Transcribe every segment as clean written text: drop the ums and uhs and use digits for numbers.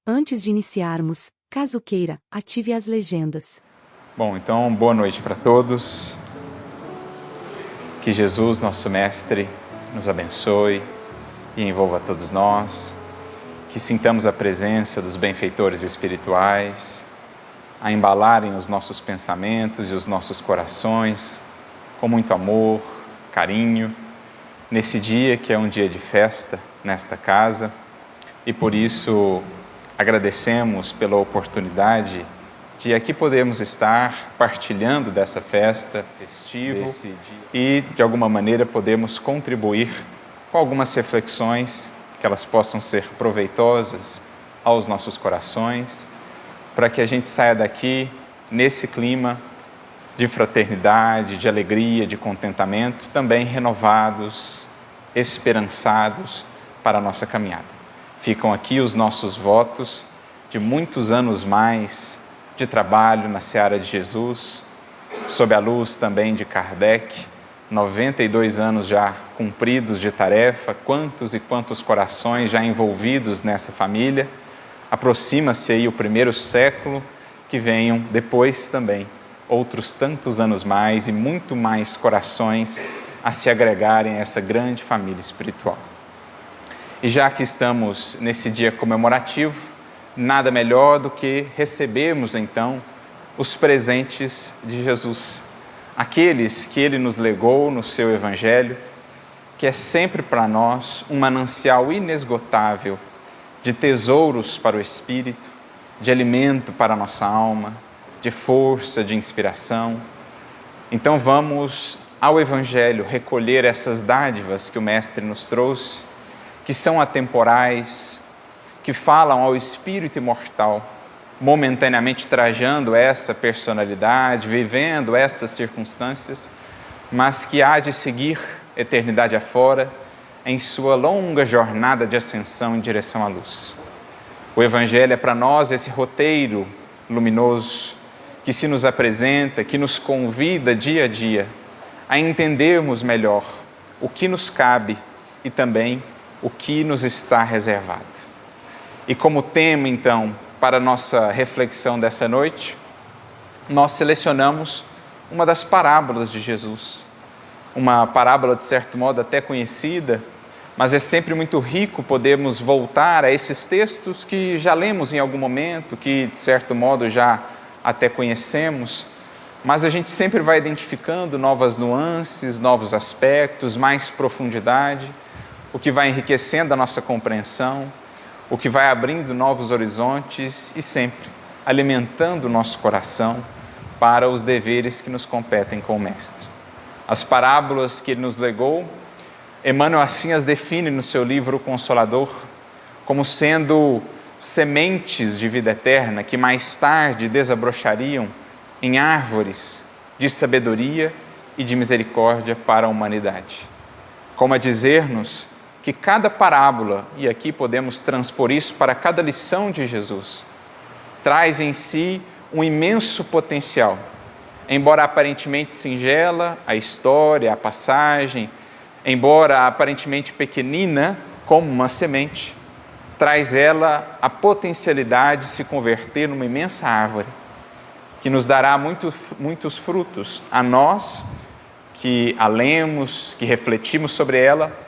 Antes de iniciarmos, caso queira, ative as legendas. Bom, então, boa noite para todos. Que Jesus, nosso Mestre, nos abençoe e envolva todos nós. Que sintamos a presença dos benfeitores espirituais, a embalarem os nossos pensamentos e os nossos corações com muito amor, carinho, nesse dia que é um dia de festa nesta casa, e por isso agradecemos pela oportunidade de aqui podermos estar partilhando dessa festa festiva e, de alguma maneira, podemos contribuir com algumas reflexões que elas possam ser proveitosas aos nossos corações, para que a gente saia daqui nesse clima de fraternidade, de alegria, de contentamento, também renovados, esperançados para a nossa caminhada. Ficam aqui os nossos votos de muitos anos mais de trabalho na seara de Jesus, sob a luz também de Kardec, 92 anos já cumpridos de tarefa, quantos e quantos corações já envolvidos nessa família. Aproxima-se aí o primeiro século, que venham depois também outros tantos anos mais e muito mais corações a se agregarem a essa grande família espiritual. E já que estamos nesse dia comemorativo, nada melhor do que recebermos então os presentes de Jesus, aqueles que Ele nos legou no seu Evangelho, que é sempre para nós um manancial inesgotável de tesouros para o Espírito, de alimento para a nossa alma, de força, de inspiração. Então vamos ao Evangelho recolher essas dádivas que o Mestre nos trouxe, que são atemporais, que falam ao espírito imortal, momentaneamente trajando essa personalidade, vivendo essas circunstâncias, mas que há de seguir eternidade afora em sua longa jornada de ascensão em direção à luz. O Evangelho é para nós esse roteiro luminoso que se nos apresenta, que nos convida dia a dia a entendermos melhor o que nos cabe e também o que nos está reservado. E como tema, então, para a nossa reflexão dessa noite, nós selecionamos uma das parábolas de Jesus. Uma parábola, de certo modo, até conhecida, mas é sempre muito rico podermos voltar a esses textos que já lemos em algum momento, que, de certo modo, já até conhecemos, mas a gente sempre vai identificando novas nuances, novos aspectos, mais profundidade, o que vai enriquecendo a nossa compreensão, o que vai abrindo novos horizontes e sempre alimentando o nosso coração para os deveres que nos competem com o Mestre. As parábolas que ele nos legou, Emmanuel assim as define no seu livro Consolador, como sendo sementes de vida eterna que mais tarde desabrochariam em árvores de sabedoria e de misericórdia para a humanidade. Como a dizer-nos que cada parábola, e aqui podemos transpor isso para cada lição de Jesus, traz em si um imenso potencial. Embora aparentemente singela a história, a passagem, embora aparentemente pequenina como uma semente, traz ela a potencialidade de se converter numa imensa árvore, que nos dará muitos frutos a nós que a lemos, que refletimos sobre ela,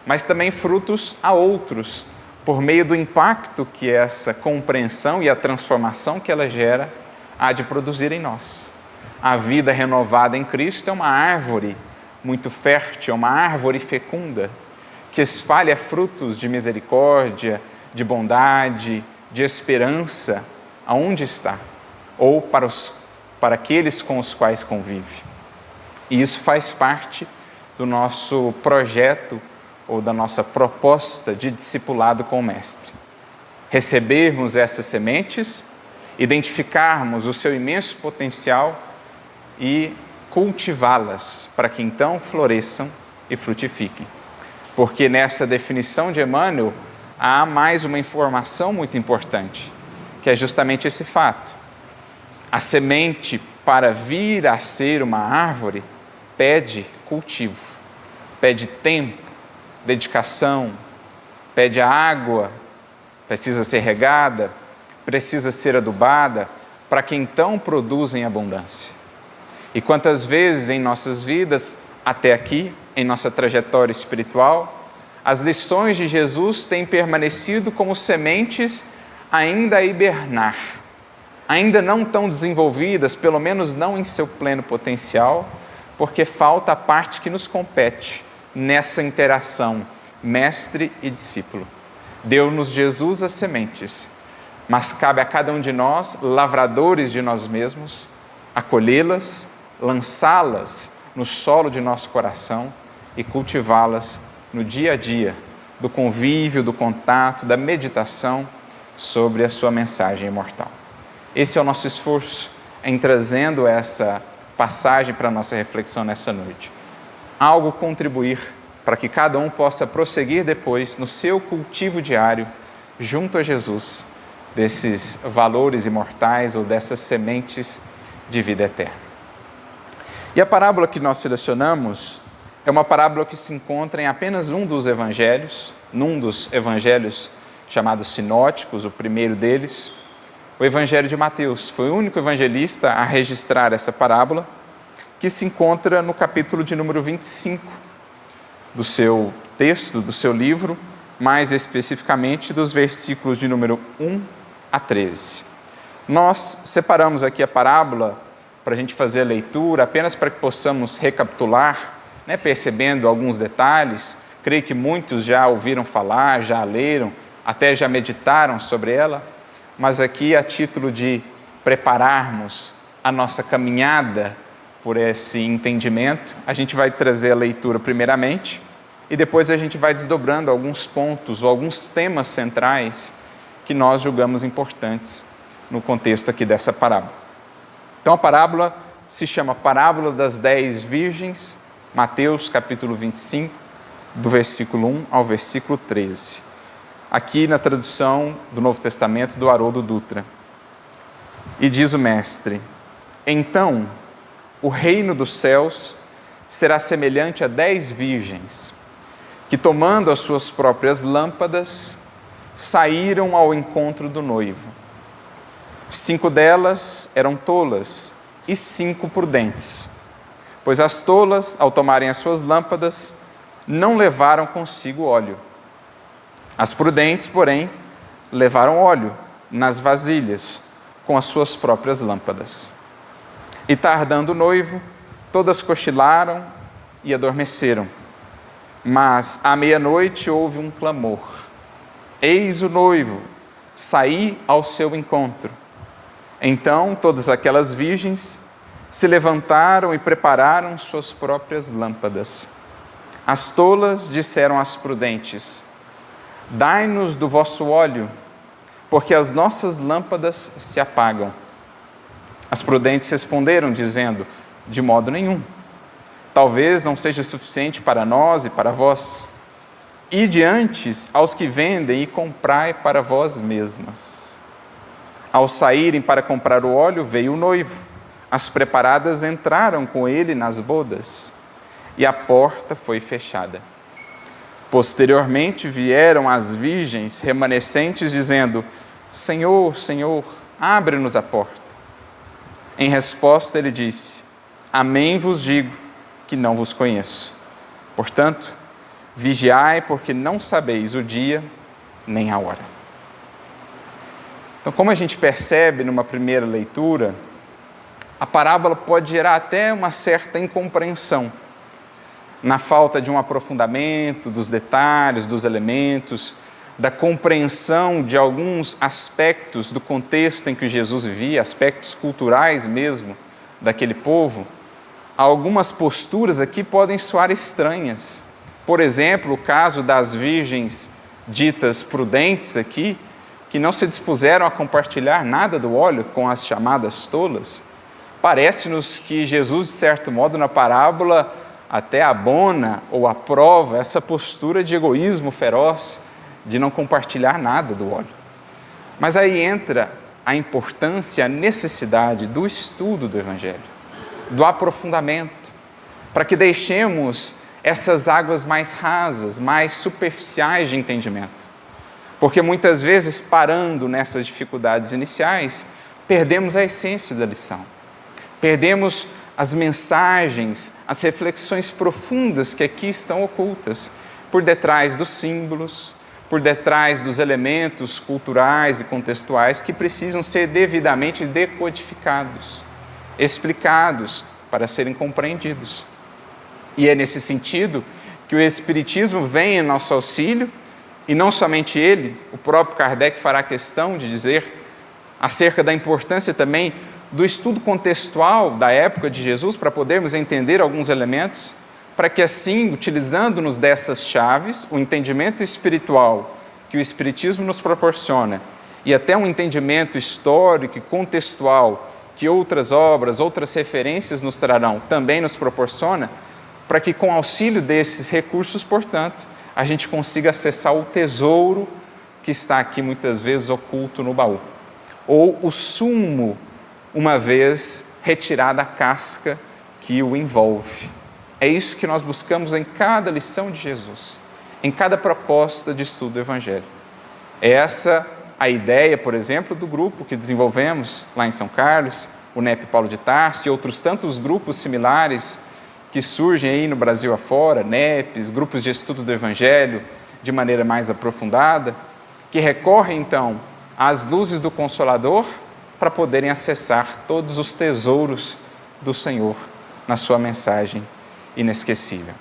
mas também frutos a outros, por meio do impacto que essa compreensão e a transformação que ela gera há de produzir em nós. A vida renovada em Cristo é uma árvore muito fértil, é uma árvore fecunda, que espalha frutos de misericórdia, de bondade, de esperança, aonde está, ou para aqueles com os quais convive. E isso faz parte do nosso projeto ou da nossa proposta de discipulado com o Mestre. Recebermos essas sementes, identificarmos o seu imenso potencial e cultivá-las para que então floresçam e frutifiquem. Porque nessa definição de Emmanuel há mais uma informação muito importante, que é justamente esse fato. A semente, para vir a ser uma árvore, pede cultivo, pede tempo, dedicação, pede a água, precisa ser regada, precisa ser adubada para que então produza em abundância. E quantas vezes em nossas vidas, até aqui, em nossa trajetória espiritual, as lições de Jesus têm permanecido como sementes ainda a hibernar, ainda não tão desenvolvidas, pelo menos não em seu pleno potencial, porque falta a parte que nos compete nessa interação mestre e discípulo. Deu-nos Jesus as sementes, mas cabe a cada um de nós, lavradores de nós mesmos, acolhê-las, lançá-las no solo de nosso coração e cultivá-las no dia a dia, do convívio, do contato, da meditação sobre a sua mensagem imortal. Esse é o nosso esforço em trazendo essa passagem para a nossa reflexão nessa noite. Algo contribuir para que cada um possa prosseguir depois no seu cultivo diário junto a Jesus, desses valores imortais ou dessas sementes de vida eterna. E a parábola que nós selecionamos é uma parábola que se encontra em apenas um dos evangelhos, num dos evangelhos chamados sinóticos, o primeiro deles, o evangelho de Mateus. Foi o único evangelista a registrar essa parábola, que se encontra no capítulo de número 25 do seu texto, do seu livro, mais especificamente dos versículos de número 1 a 13. Nós separamos aqui a parábola para a gente fazer a leitura, apenas para que possamos recapitular, percebendo alguns detalhes. Creio que muitos já ouviram falar, já leram, até já meditaram sobre ela, mas aqui a título de prepararmos a nossa caminhada por esse entendimento, a gente vai trazer a leitura primeiramente e depois a gente vai desdobrando alguns pontos ou alguns temas centrais que nós julgamos importantes no contexto aqui dessa parábola. Então a parábola se chama Parábola das 10 Virgens, Mateus capítulo 25, do versículo 1 ao versículo 13. Aqui na tradução do Novo Testamento do Haroldo Dutra. E diz o mestre: então o reino dos céus será semelhante a 10 virgens, que tomando as suas próprias lâmpadas, saíram ao encontro do noivo. 5 delas eram tolas e 5 prudentes, pois as tolas, ao tomarem as suas lâmpadas, não levaram consigo óleo. As prudentes, porém, levaram óleo nas vasilhas com as suas próprias lâmpadas. E tardando o noivo, todas cochilaram e adormeceram. Mas à meia-noite houve um clamor: eis o noivo, saí ao seu encontro. Então todas aquelas virgens se levantaram e prepararam suas próprias lâmpadas. As tolas disseram às prudentes: dai-nos do vosso óleo, porque as nossas lâmpadas se apagam. As prudentes responderam, dizendo: de modo nenhum. Talvez não seja suficiente para nós e para vós. Ide antes aos que vendem e comprai para vós mesmas. Ao saírem para comprar o óleo, veio o noivo. As preparadas entraram com ele nas bodas, e a porta foi fechada. Posteriormente vieram as virgens remanescentes, dizendo: Senhor, Senhor, abre-nos a porta. Em resposta ele disse: amém vos digo que não vos conheço. Portanto, vigiai, porque não sabeis o dia nem a hora. Então, como a gente percebe numa primeira leitura, a parábola pode gerar até uma certa incompreensão, na falta de um aprofundamento dos detalhes, dos elementos, da compreensão de alguns aspectos do contexto em que Jesus vivia, aspectos culturais mesmo daquele povo. Algumas posturas aqui podem soar estranhas. Por exemplo, o caso das virgens ditas prudentes aqui, que não se dispuseram a compartilhar nada do óleo com as chamadas tolas. Parece-nos que Jesus, de certo modo, na parábola, até abona ou aprova essa postura de egoísmo feroz, de não compartilhar nada do óleo. Mas aí entra a importância, a necessidade do estudo do Evangelho, do aprofundamento, para que deixemos essas águas mais rasas, mais superficiais de entendimento, Porque muitas vezes, parando nessas dificuldades iniciais, perdemos a essência da lição. Perdemos as mensagens, as reflexões profundas que aqui estão ocultas, por detrás dos símbolos, por detrás dos elementos culturais e contextuais que precisam ser devidamente decodificados, explicados para serem compreendidos. E é nesse sentido que o Espiritismo vem em nosso auxílio, e não somente ele, o próprio Kardec fará questão de dizer acerca da importância também do estudo contextual da época de Jesus para podermos entender alguns elementos, para que assim, utilizando-nos dessas chaves, o entendimento espiritual que o Espiritismo nos proporciona e até um entendimento histórico e contextual que outras obras, outras referências nos trarão, também nos proporciona, para que com auxílio desses recursos, portanto, a gente consiga acessar o tesouro que está aqui muitas vezes oculto no baú, ou o sumo, uma vez retirada a casca que o envolve. É isso que nós buscamos em cada lição de Jesus, em cada proposta de estudo do Evangelho. É essa a ideia, por exemplo, do grupo que desenvolvemos lá em São Carlos, o NEP Paulo de Tarso e outros tantos grupos similares que surgem aí no Brasil afora, NEPs, grupos de estudo do Evangelho de maneira mais aprofundada, que recorrem então às luzes do Consolador para poderem acessar todos os tesouros do Senhor na sua mensagem inesquecível.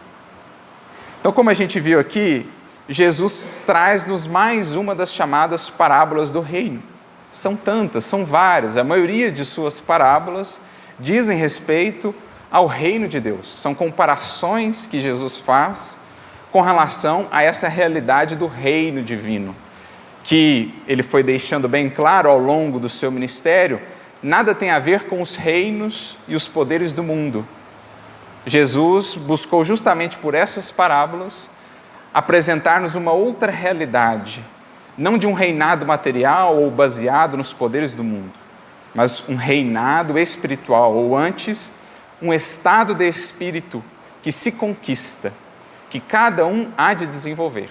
Então, como a gente viu aqui, Jesus traz-nos mais uma das chamadas parábolas do reino. São tantas, são várias, a maioria de suas parábolas dizem respeito ao reino de Deus. São comparações que Jesus faz com relação a essa realidade do reino divino, que ele foi deixando bem claro ao longo do seu ministério, nada tem a ver com os reinos e os poderes do mundo. Jesus buscou justamente por essas parábolas apresentar-nos uma outra realidade, não de um reinado material ou baseado nos poderes do mundo, mas um reinado espiritual, ou antes, um estado de espírito que se conquista, que cada um há de desenvolver.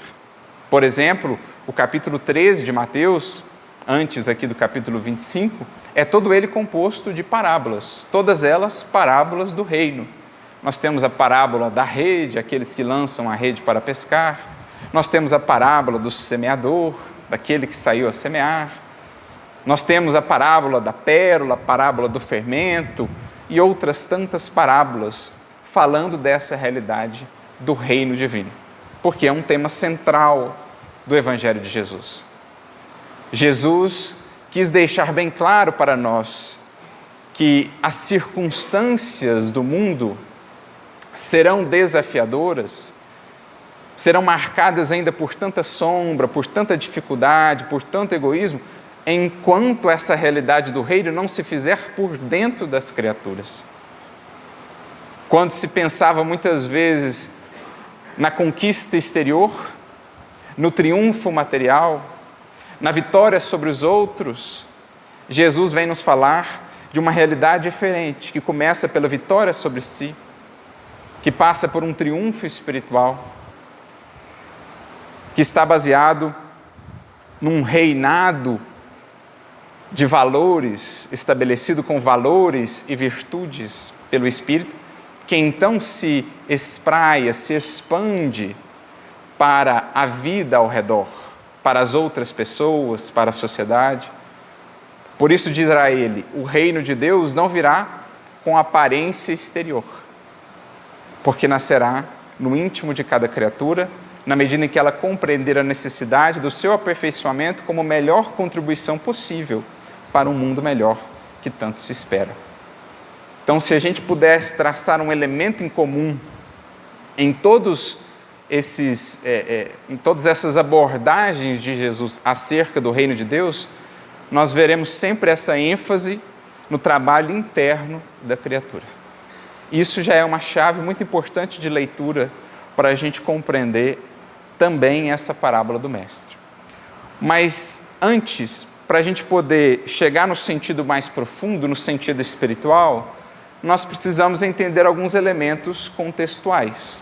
Por exemplo, o capítulo 13 de Mateus, antes aqui do capítulo 25, é todo ele composto de parábolas, todas elas parábolas do reino. Nós temos a parábola da rede, aqueles que lançam a rede para pescar. Nós temos a parábola do semeador, daquele que saiu a semear. Nós temos a parábola da pérola, a parábola do fermento e outras tantas parábolas falando dessa realidade do reino divino, porque é um tema central do Evangelho de Jesus. Jesus quis deixar bem claro para nós que as circunstâncias do mundo serão desafiadoras, serão marcadas ainda por tanta sombra, por tanta dificuldade, por tanto egoísmo, enquanto essa realidade do reino não se fizer por dentro das criaturas. Quando se pensava muitas vezes na conquista exterior, no triunfo material, na vitória sobre os outros, Jesus vem nos falar de uma realidade diferente, que começa pela vitória sobre si, que passa por um triunfo espiritual, que está baseado num reinado de valores, estabelecido com valores e virtudes pelo Espírito, que então se espraia, se expande para a vida ao redor, para as outras pessoas, para a sociedade. Por isso dirá ele, o reino de Deus não virá com aparência exterior, porque nascerá no íntimo de cada criatura, na medida em que ela compreender a necessidade do seu aperfeiçoamento como melhor contribuição possível para um mundo melhor que tanto se espera. Então, se a gente pudesse traçar um elemento em comum em todas essas abordagens de Jesus acerca do reino de Deus, nós veremos sempre essa ênfase no trabalho interno da criatura. Isso já é uma chave muito importante de leitura para a gente compreender também essa parábola do Mestre. Mas antes, para a gente poder chegar no sentido mais profundo, no sentido espiritual, nós precisamos entender alguns elementos contextuais.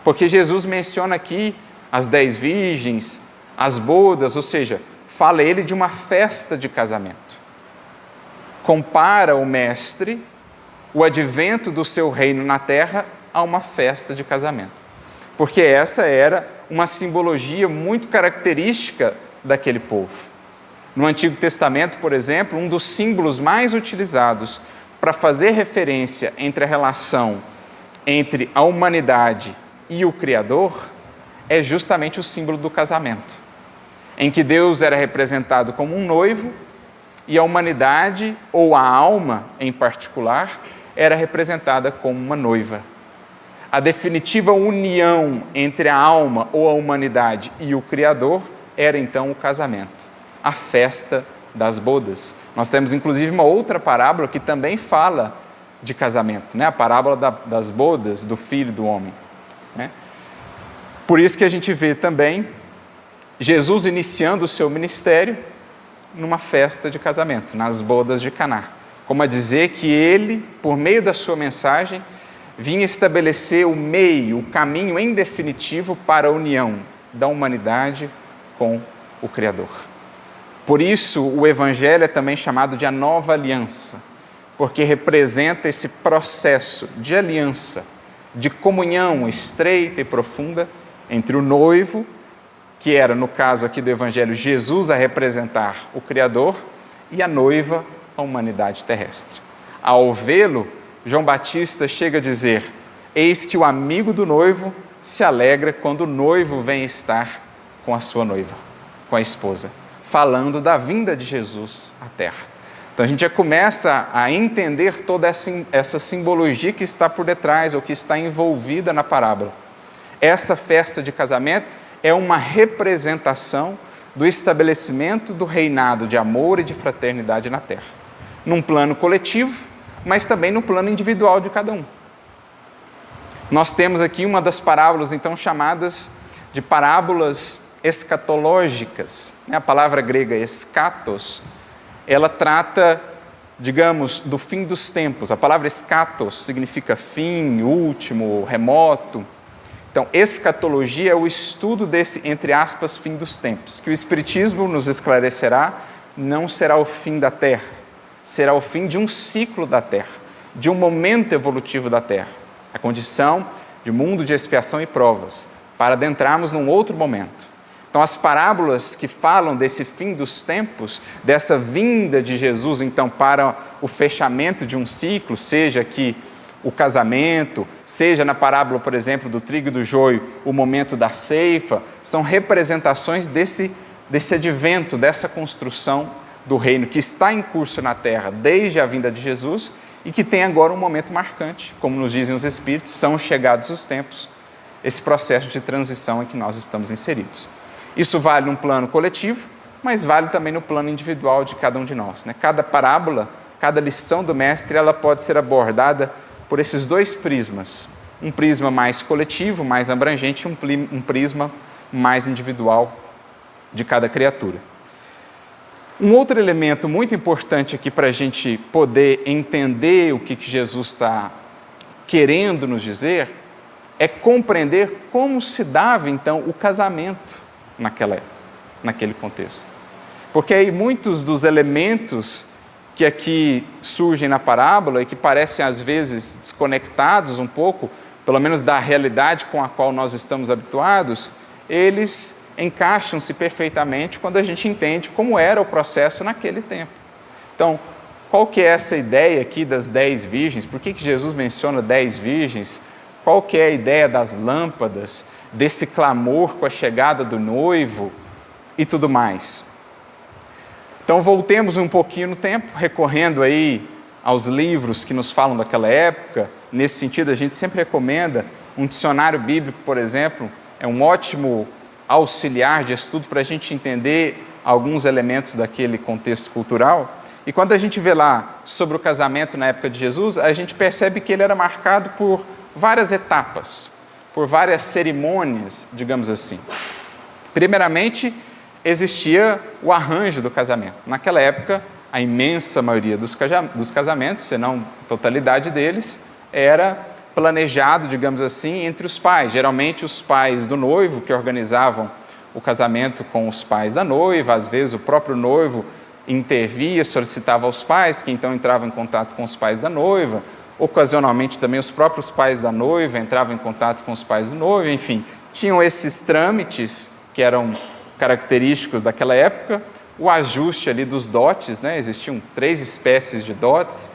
Porque Jesus menciona aqui as 10 virgens, as bodas, ou seja, fala ele de uma festa de casamento. Compara o mestre o advento do seu reino na terra a uma festa de casamento. Porque essa era uma simbologia muito característica daquele povo. No Antigo Testamento, por exemplo, um dos símbolos mais utilizados para fazer referência entre a relação entre a humanidade e o Criador é justamente o símbolo do casamento, em que Deus era representado como um noivo e a humanidade, ou a alma em particular, era representada como uma noiva. A definitiva união entre a alma ou a humanidade e o Criador era então o casamento, a festa das bodas. Nós temos inclusive uma outra parábola que também fala de casamento, né? A parábola das bodas do Filho do Homem, né? Por isso que a gente vê também Jesus iniciando o seu ministério numa festa de casamento, nas bodas de Caná, como a dizer que ele, por meio da sua mensagem, vinha estabelecer o meio, o caminho em definitivo para a união da humanidade com o Criador. Por isso, o Evangelho é também chamado de a nova aliança, porque representa esse processo de aliança, de comunhão estreita e profunda entre o noivo, que era, no caso aqui do Evangelho, Jesus a representar o Criador, e a noiva, a humanidade terrestre. Ao vê-lo, João Batista chega a dizer: eis que o amigo do noivo se alegra quando o noivo vem estar com a sua noiva, com a esposa, falando da vinda de Jesus à terra. Então a gente já começa a entender toda essa simbologia que está por detrás, ou que está envolvida na parábola. Essa festa de casamento é uma representação do estabelecimento do reinado de amor e de fraternidade na terra, num plano coletivo, mas também no plano individual de cada um. Nós temos aqui uma das parábolas, então, chamadas de parábolas escatológicas. A palavra grega eschatos, ela trata, digamos, do fim dos tempos. A palavra eschatos significa fim, último, remoto. Então, escatologia é o estudo desse, entre aspas, fim dos tempos, que o Espiritismo nos esclarecerá, não será o fim da Terra, será o fim de um ciclo da Terra, de um momento evolutivo da Terra, a condição de mundo de expiação e provas, para adentrarmos num outro momento. Então, as parábolas que falam desse fim dos tempos, dessa vinda de Jesus, então, para o fechamento de um ciclo, seja aqui o casamento, seja na parábola, por exemplo, do trigo e do joio, o momento da ceifa, são representações desse advento, dessa construção do reino que está em curso na terra desde a vinda de Jesus e que tem agora um momento marcante, como nos dizem os Espíritos, são chegados os tempos, esse processo de transição em que nós estamos inseridos. Isso vale no plano coletivo, mas vale também no plano individual de cada um de nós, né? Cada parábola, cada lição do Mestre, ela pode ser abordada por esses dois prismas, um prisma mais coletivo, mais abrangente, um prisma mais individual de cada criatura. Um outro elemento muito importante aqui para a gente poder entender o que Jesus está querendo nos dizer é compreender como se dava então o casamento naquele contexto. Porque aí muitos dos elementos que aqui surgem na parábola e que parecem às vezes desconectados um pouco, pelo menos da realidade com a qual nós estamos habituados, eles encaixam-se perfeitamente quando a gente entende como era o processo naquele tempo. Então, qual que é essa ideia aqui das 10 virgens? Por que Jesus menciona 10 virgens? Qual que é a ideia das lâmpadas, desse clamor com a chegada do noivo e tudo mais? Então, voltemos um pouquinho no tempo, recorrendo aí aos livros que nos falam daquela época. Nesse sentido, a gente sempre recomenda um dicionário bíblico, por exemplo, é um ótimo auxiliar de estudo para a gente entender alguns elementos daquele contexto cultural. E quando a gente vê lá sobre o casamento na época de Jesus, a gente percebe que ele era marcado por várias etapas, por várias cerimônias, digamos assim. Primeiramente, existia o arranjo do casamento. Naquela época, a imensa maioria dos casamentos, se não a totalidade deles, era planejado, digamos assim, entre os pais. Geralmente os pais do noivo que organizavam o casamento com os pais da noiva, às vezes o próprio noivo intervia, solicitava aos pais, que então entravam em contato com os pais da noiva, ocasionalmente também os próprios pais da noiva entravam em contato com os pais do noivo, enfim, tinham esses trâmites que eram característicos daquela época, o ajuste ali dos dotes, né? Existiam 3 espécies de dotes,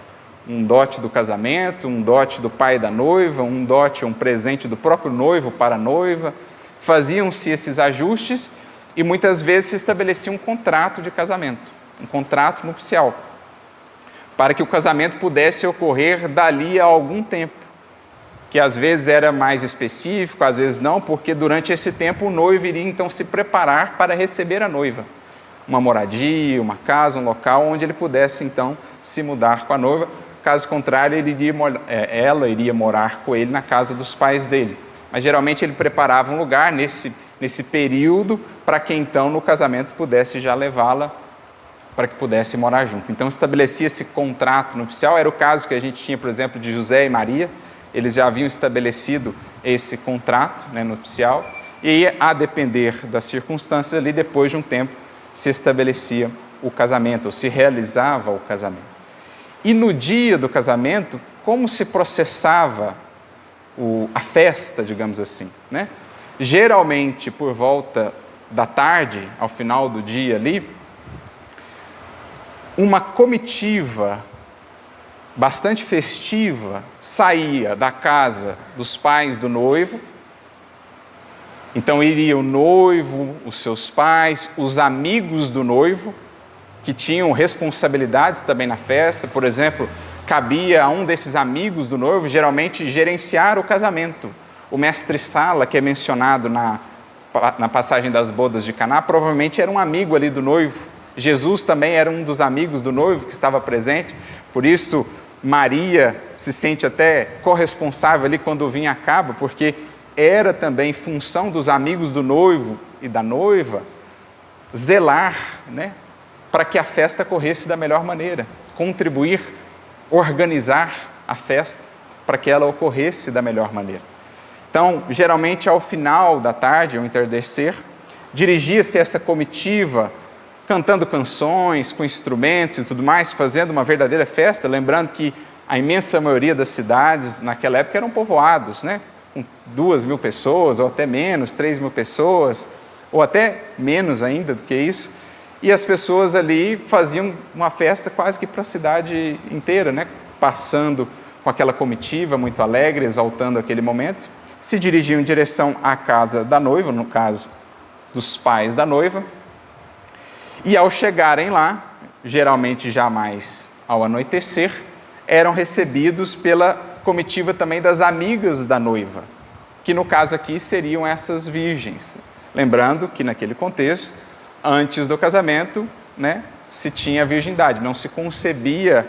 um dote do casamento, um dote do pai da noiva, um dote, um presente do próprio noivo para a noiva. Faziam-se esses ajustes e muitas vezes se estabelecia um contrato de casamento, um contrato nupcial, para que o casamento pudesse ocorrer dali a algum tempo, que às vezes era mais específico, às vezes não, porque durante esse tempo o noivo iria então se preparar para receber a noiva. Uma moradia, uma casa, um local onde ele pudesse então se mudar com a noiva. Caso contrário, ela iria morar com ele na casa dos pais dele. Mas geralmente ele preparava um lugar nesse período para que então no casamento pudesse já levá-la para que pudesse morar junto. Então estabelecia esse contrato nupcial. Era o caso que a gente tinha, por exemplo, de José e Maria. Eles já haviam estabelecido esse contrato, né, nupcial, e a depender das circunstâncias ali, depois de um tempo, se estabelecia o casamento, ou se realizava o casamento. E no dia do casamento, como se processava a festa, digamos assim, né? Geralmente, por volta da tarde, ao final do dia ali, uma comitiva bastante festiva saía da casa dos pais do noivo. Então iria o noivo, os seus pais, os amigos do noivo, que tinham responsabilidades também na festa. Por exemplo, cabia a um desses amigos do noivo, geralmente, gerenciar o casamento. O mestre-sala, que é mencionado na passagem das bodas de Caná, provavelmente era um amigo ali do noivo. Jesus também era um dos amigos do noivo que estava presente, por isso Maria se sente até corresponsável ali quando o vinho acaba, porque era também função dos amigos do noivo e da noiva zelar, né, para que a festa corresse da melhor maneira, contribuir, organizar a festa para que ela ocorresse da melhor maneira. Então, geralmente ao final da tarde, ao entardecer, dirigia-se essa comitiva cantando canções, com instrumentos e tudo mais, fazendo uma verdadeira festa, lembrando que a imensa maioria das cidades naquela época eram povoados, né, com 2.000 pessoas, ou até menos, 3.000 pessoas, ou até menos ainda do que isso, e as pessoas ali faziam uma festa quase que para a cidade inteira, né, passando com aquela comitiva muito alegre, exaltando aquele momento, se dirigiam em direção à casa da noiva, no caso dos pais da noiva, e ao chegarem lá, geralmente já mais ao anoitecer, eram recebidos pela comitiva também das amigas da noiva, que no caso aqui seriam essas virgens. Lembrando que naquele contexto, antes do casamento, né, se tinha virgindade, não se concebia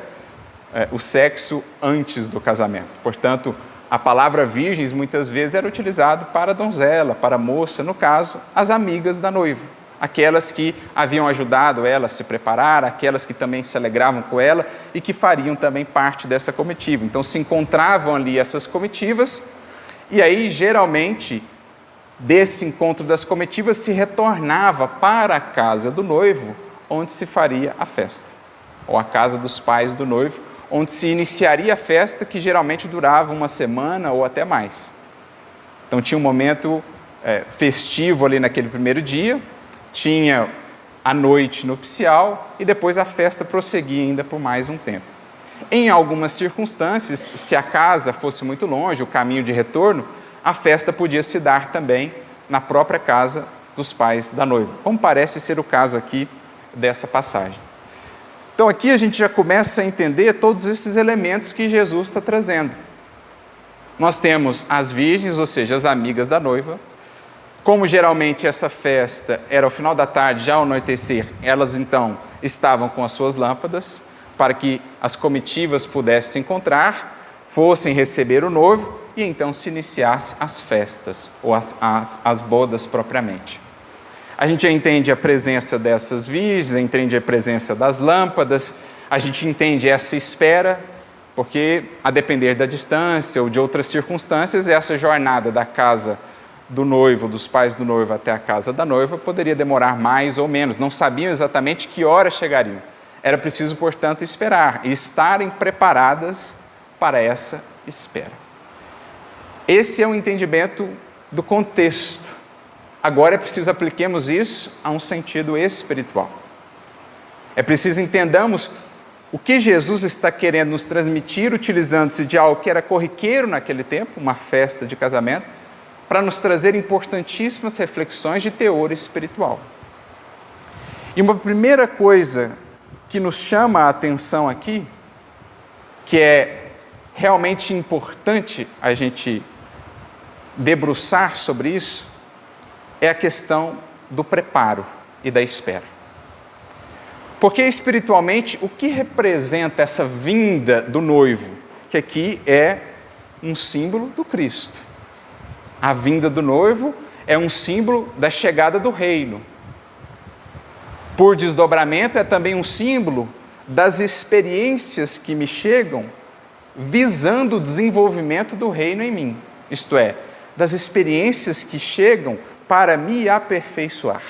o sexo antes do casamento. Portanto, a palavra virgens muitas vezes era utilizada para a donzela, para a moça, no caso, as amigas da noiva. Aquelas que haviam ajudado ela a se preparar, aquelas que também se alegravam com ela e que fariam também parte dessa comitiva. Então se encontravam ali essas comitivas e aí geralmente desse encontro das comitivas se retornava para a casa do noivo, onde se faria a festa, ou a casa dos pais do noivo, onde se iniciaria a festa, que geralmente durava uma semana ou até mais. Então tinha um momento festivo ali naquele primeiro dia, tinha a noite nupcial e depois a festa prosseguia ainda por mais um tempo. Em algumas circunstâncias, se a casa fosse muito longe, o caminho de retorno, a festa podia se dar também na própria casa dos pais da noiva, como parece ser o caso aqui dessa passagem. Então aqui a gente já começa a entender todos esses elementos que Jesus está trazendo. Nós temos as virgens, ou seja, as amigas da noiva. Como geralmente essa festa era ao final da tarde, já ao anoitecer, elas então estavam com as suas lâmpadas para que as comitivas pudessem se encontrar, fossem receber o noivo e então se iniciassem as festas, ou as bodas propriamente. A gente já entende a presença dessas virgens, entende a presença das lâmpadas, a gente entende essa espera, porque a depender da distância ou de outras circunstâncias, essa jornada da casa do noivo, dos pais do noivo até a casa da noiva, poderia demorar mais ou menos. Não sabiam exatamente que hora chegariam. Era preciso, portanto, esperar e estarem preparadas para essa espera. Esse é o entendimento do contexto. Agora é preciso apliquemos isso a um sentido espiritual. É preciso entendamos o que Jesus está querendo nos transmitir, utilizando-se de algo que era corriqueiro naquele tempo, uma festa de casamento, para nos trazer importantíssimas reflexões de teor espiritual. E uma primeira coisa que nos chama a atenção aqui, que é realmente importante a gente debruçar sobre isso, é a questão do preparo e da espera. Porque espiritualmente, o que representa essa vinda do noivo? Que aqui é um símbolo do Cristo. A vinda do noivo é um símbolo da chegada do reino. Por desdobramento, é também um símbolo das experiências que me chegam visando o desenvolvimento do reino em mim. Isto é, das experiências que chegam para me aperfeiçoar,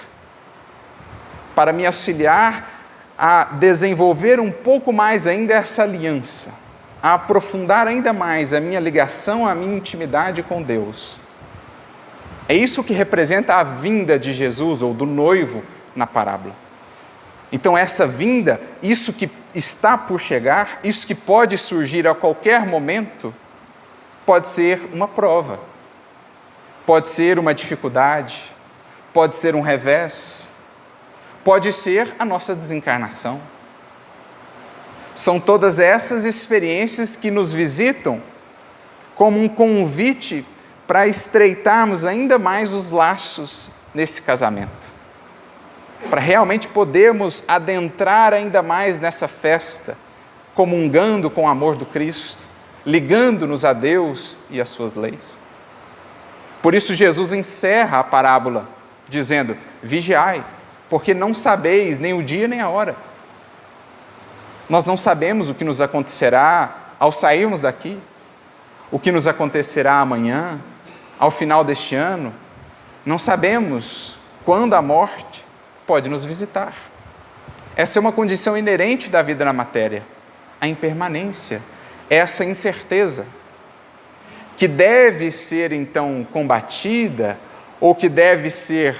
para me auxiliar a desenvolver um pouco mais ainda essa aliança, a aprofundar ainda mais a minha ligação, a minha intimidade com Deus. É isso que representa a vinda de Jesus ou do noivo na parábola. Então essa vinda, isso que está por chegar, isso que pode surgir a qualquer momento, pode ser uma prova, pode ser uma dificuldade, pode ser um revés, pode ser a nossa desencarnação. São todas essas experiências que nos visitam como um convite para estreitarmos ainda mais os laços nesse casamento, para realmente podermos adentrar ainda mais nessa festa, comungando com o amor do Cristo, ligando-nos a Deus e às suas leis. Por isso Jesus encerra a parábola dizendo: vigiai, porque não sabeis nem o dia nem a hora. Nós não sabemos o que nos acontecerá ao sairmos daqui, o que nos acontecerá amanhã, ao final deste ano. Não sabemos quando a morte pode nos visitar. Essa é uma condição inerente da vida na matéria, a impermanência, essa incerteza, que deve ser então combatida ou que deve ser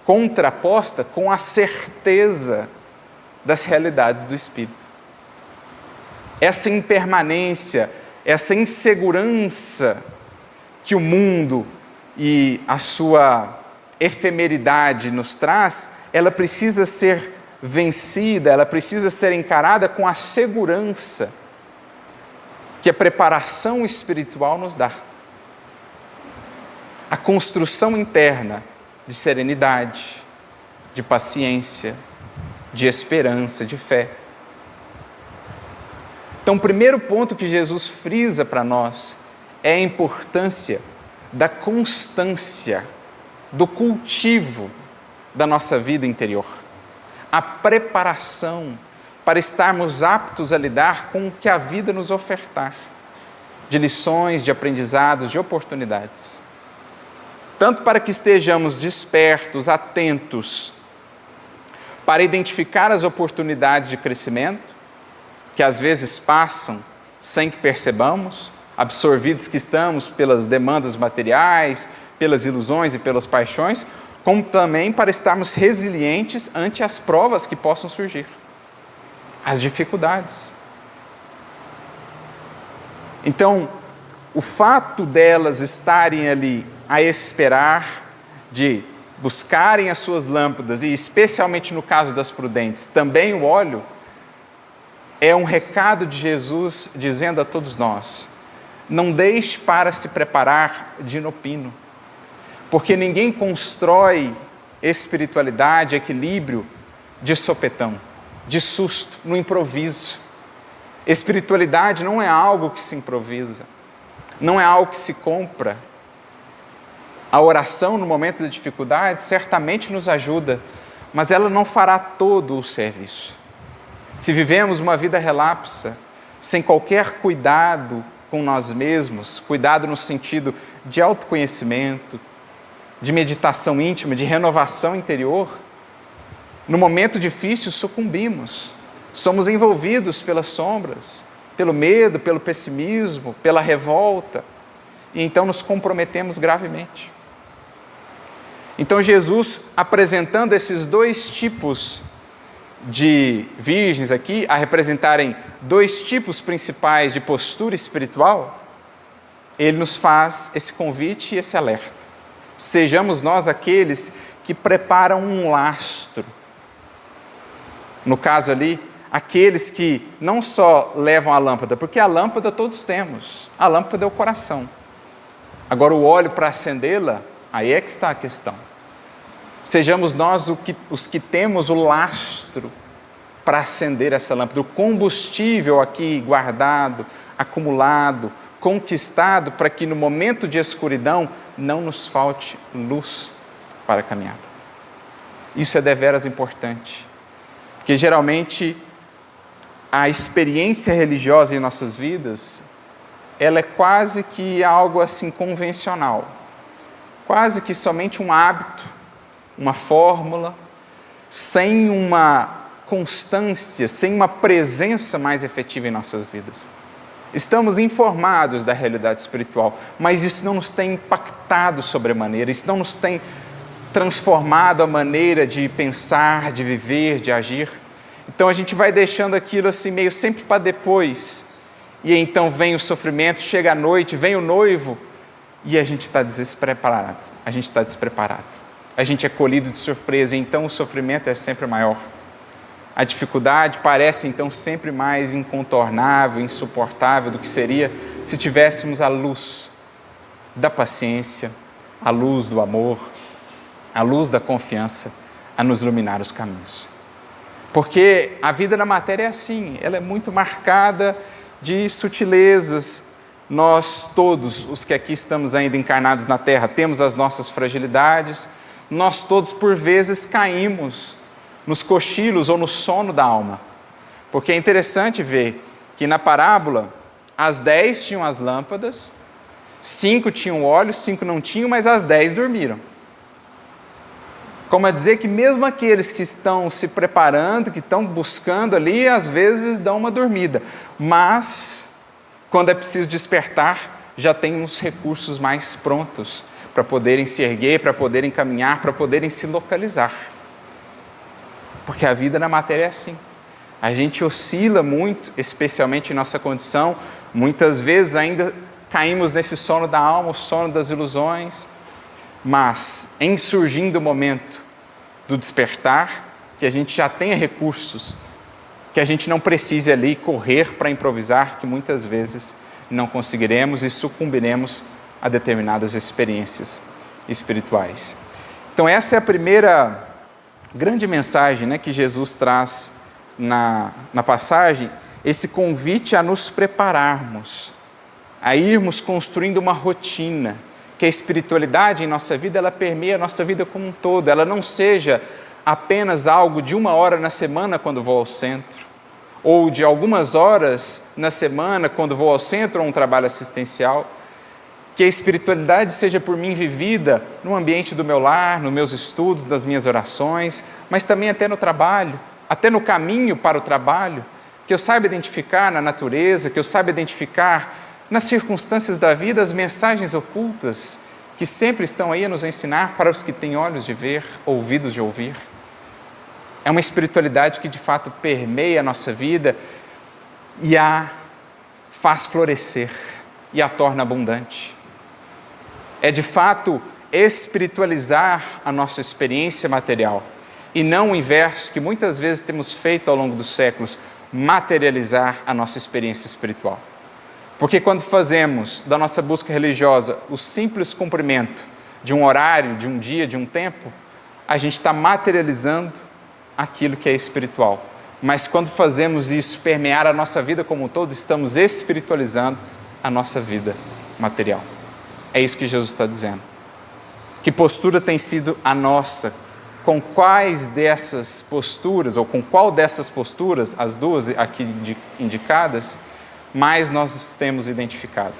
contraposta com a certeza das realidades do Espírito. Essa impermanência, essa insegurança que o mundo e a sua efemeridade nos traz, ela precisa ser vencida, ela precisa ser encarada com a segurança que a preparação espiritual nos dá. A construção interna de serenidade, de paciência, de esperança, de fé. Então, o primeiro ponto que Jesus frisa para nós é a importância da constância, do cultivo da nossa vida interior. A preparação para estarmos aptos a lidar com o que a vida nos ofertar, de lições, de aprendizados, de oportunidades. Tanto para que estejamos despertos, atentos, para identificar as oportunidades de crescimento, que às vezes passam sem que percebamos, absorvidos que estamos pelas demandas materiais, pelas ilusões e pelas paixões, como também para estarmos resilientes ante as provas que possam surgir, as dificuldades. Então, o fato delas estarem ali a esperar, de buscarem as suas lâmpadas, e especialmente no caso das prudentes, também o óleo, é um recado de Jesus dizendo a todos nós: não deixe para se preparar de inopino, porque ninguém constrói espiritualidade, equilíbrio de sopetão, de susto, no improviso. Espiritualidade não é algo que se improvisa, não é algo que se compra. A oração no momento da dificuldade certamente nos ajuda, mas ela não fará todo o serviço. Se vivemos uma vida relapsa, sem qualquer cuidado com nós mesmos, cuidado no sentido de autoconhecimento, de meditação íntima, de renovação interior, no momento difícil sucumbimos. Somos envolvidos pelas sombras, pelo medo, pelo pessimismo, pela revolta, e então nos comprometemos gravemente. Então Jesus, apresentando esses dois tipos de virgens aqui, a representarem dois tipos principais de postura espiritual, ele nos faz esse convite e esse alerta. Sejamos nós aqueles que preparam um lastro. No caso ali, aqueles que não só levam a lâmpada, porque a lâmpada todos temos, a lâmpada é o coração. Agora o óleo para acendê-la, aí é que está a questão. Sejamos nós os que temos o lastro para acender essa lâmpada, o combustível aqui guardado, acumulado, conquistado, para que no momento de escuridão não nos falte luz para a caminhada. Isso é deveras importante, porque geralmente a experiência religiosa em nossas vidas, ela é quase que algo assim convencional, quase que somente um hábito, uma fórmula, sem uma constância, sem uma presença mais efetiva em nossas vidas. Estamos informados da realidade espiritual, mas isso não nos tem impactado sobremaneira, isso não nos tem transformado a maneira de pensar, de viver, de agir. Então a gente vai deixando aquilo assim meio sempre para depois, e então vem o sofrimento, chega a noite, vem o noivo, e a gente está despreparado, a gente está despreparado. A gente é colhido de surpresa, e então o sofrimento é sempre maior. A dificuldade parece então sempre mais incontornável, insuportável do que seria se tivéssemos a luz da paciência, a luz do amor, a luz da confiança a nos iluminar os caminhos. Porque a vida na matéria é assim, ela é muito marcada de sutilezas. Nós todos, os que aqui estamos ainda encarnados na Terra, temos as nossas fragilidades. Nós todos, por vezes, caímos nos cochilos ou no sono da alma. Porque é interessante ver que na parábola, as 10 tinham as lâmpadas, 5 tinham óleo, 5 não tinham, mas as 10 dormiram. Como a dizer que mesmo aqueles que estão se preparando, que estão buscando ali, às vezes dão uma dormida. Mas, quando é preciso despertar, já tem uns recursos mais prontos para poderem se erguer, para poderem caminhar, para poderem se localizar. Porque a vida na matéria é assim. A gente oscila muito, especialmente em nossa condição, muitas vezes ainda caímos nesse sono da alma, o sono das ilusões, mas em surgindo o momento do despertar, que a gente já tenha recursos, que a gente não precise ali correr para improvisar, que muitas vezes não conseguiremos e sucumbiremos a determinadas experiências espirituais. Então essa é a primeira grande mensagem, né, que Jesus traz na passagem, esse convite a nos prepararmos, a irmos construindo uma rotina, que a espiritualidade em nossa vida, ela permeia a nossa vida como um todo, ela não seja apenas algo de 1 hora na semana quando vou ao centro, ou de algumas horas na semana quando vou ao centro ou um trabalho assistencial. Que a espiritualidade seja por mim vivida no ambiente do meu lar, nos meus estudos, das minhas orações, mas também até no trabalho, até no caminho para o trabalho, que eu saiba identificar na natureza, que eu saiba identificar nas circunstâncias da vida as mensagens ocultas que sempre estão aí a nos ensinar para os que têm olhos de ver, ouvidos de ouvir. É uma espiritualidade que de fato permeia a nossa vida e a faz florescer e a torna abundante. É de fato espiritualizar a nossa experiência material e não o inverso que muitas vezes temos feito ao longo dos séculos, materializar a nossa experiência espiritual. Porque quando fazemos da nossa busca religiosa o simples cumprimento de um horário, de um dia, de um tempo, a gente está materializando aquilo que é espiritual. Mas quando fazemos isso permear a nossa vida como um todo, estamos espiritualizando a nossa vida material. É isso que Jesus está dizendo. Que postura tem sido a nossa? Com quais dessas posturas, ou com qual dessas posturas, as duas aqui indicadas, mais nós nos temos identificado?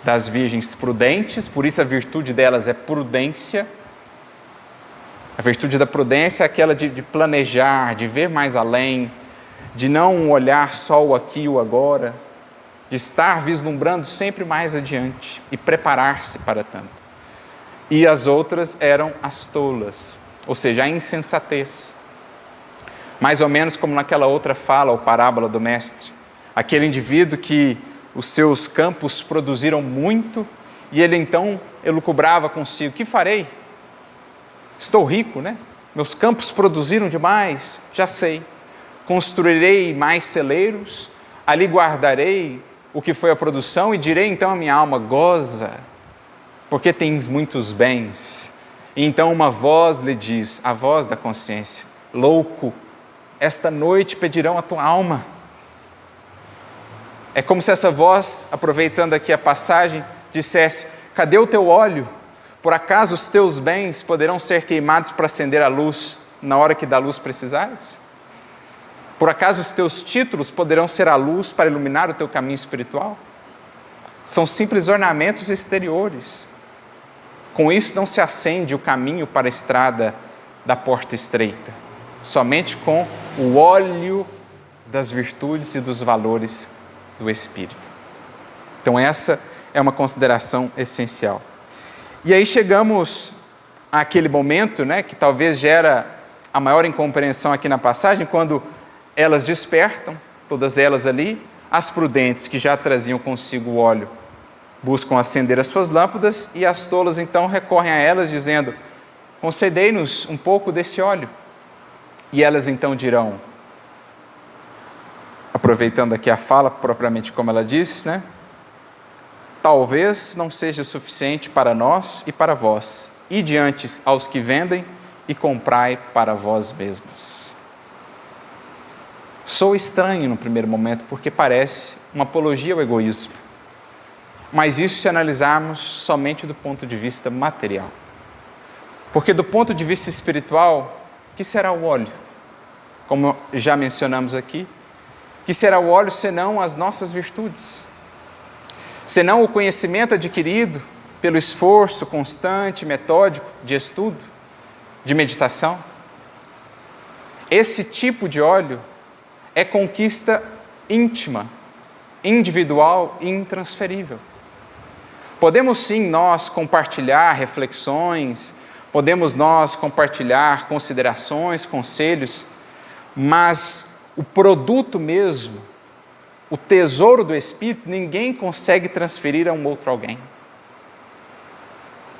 Das virgens prudentes, por isso a virtude delas é prudência, A virtude da prudência é aquela de planejar, de ver mais além, de não olhar só o aqui e o agora, de estar vislumbrando sempre mais adiante e preparar-se para tanto. E as outras eram as tolas, ou seja, a insensatez. Mais ou menos como naquela outra fala ou parábola do mestre, aquele indivíduo que os seus campos produziram muito e ele então elucubrava consigo: que farei? Estou rico, né? Meus campos produziram demais, já sei. Construirei mais celeiros, ali guardarei o que foi a produção e direi então à minha alma: goza, porque tens muitos bens. E então uma voz lhe diz, a voz da consciência: louco, esta noite pedirão a tua alma. É como se essa voz, aproveitando aqui a passagem, dissesse: cadê o teu óleo? Por acaso os teus bens poderão ser queimados para acender a luz na hora que da luz precisares? Por acaso os teus títulos poderão ser a luz para iluminar o teu caminho espiritual? São simples ornamentos exteriores. Com isso não se acende o caminho para a estrada da porta estreita. Somente com o óleo das virtudes e dos valores do Espírito. Então essa é uma consideração essencial. E aí chegamos àquele momento, né, que talvez gera a maior incompreensão aqui na passagem, quando elas despertam, todas elas ali, as prudentes que já traziam consigo o óleo, buscam acender as suas lâmpadas, e as tolas então recorrem a elas dizendo: concedei-nos um pouco desse óleo. E elas então dirão, aproveitando aqui a fala propriamente como ela diz, né? Talvez não seja suficiente para nós e para vós. Ide antes aos que vendem e comprai para vós mesmos. Sou estranho no primeiro momento, porque parece uma apologia ao egoísmo. Mas isso se analisarmos somente do ponto de vista material. Porque do ponto de vista espiritual, que será o óleo? Como já mencionamos aqui, que será o óleo senão as nossas virtudes? Senão o conhecimento adquirido pelo esforço constante, metódico, de estudo, de meditação? Esse tipo de óleo é conquista íntima, individual e intransferível. Podemos sim nós compartilhar reflexões, podemos nós compartilhar considerações, conselhos, mas o produto mesmo, o tesouro do Espírito, ninguém consegue transferir a um outro alguém.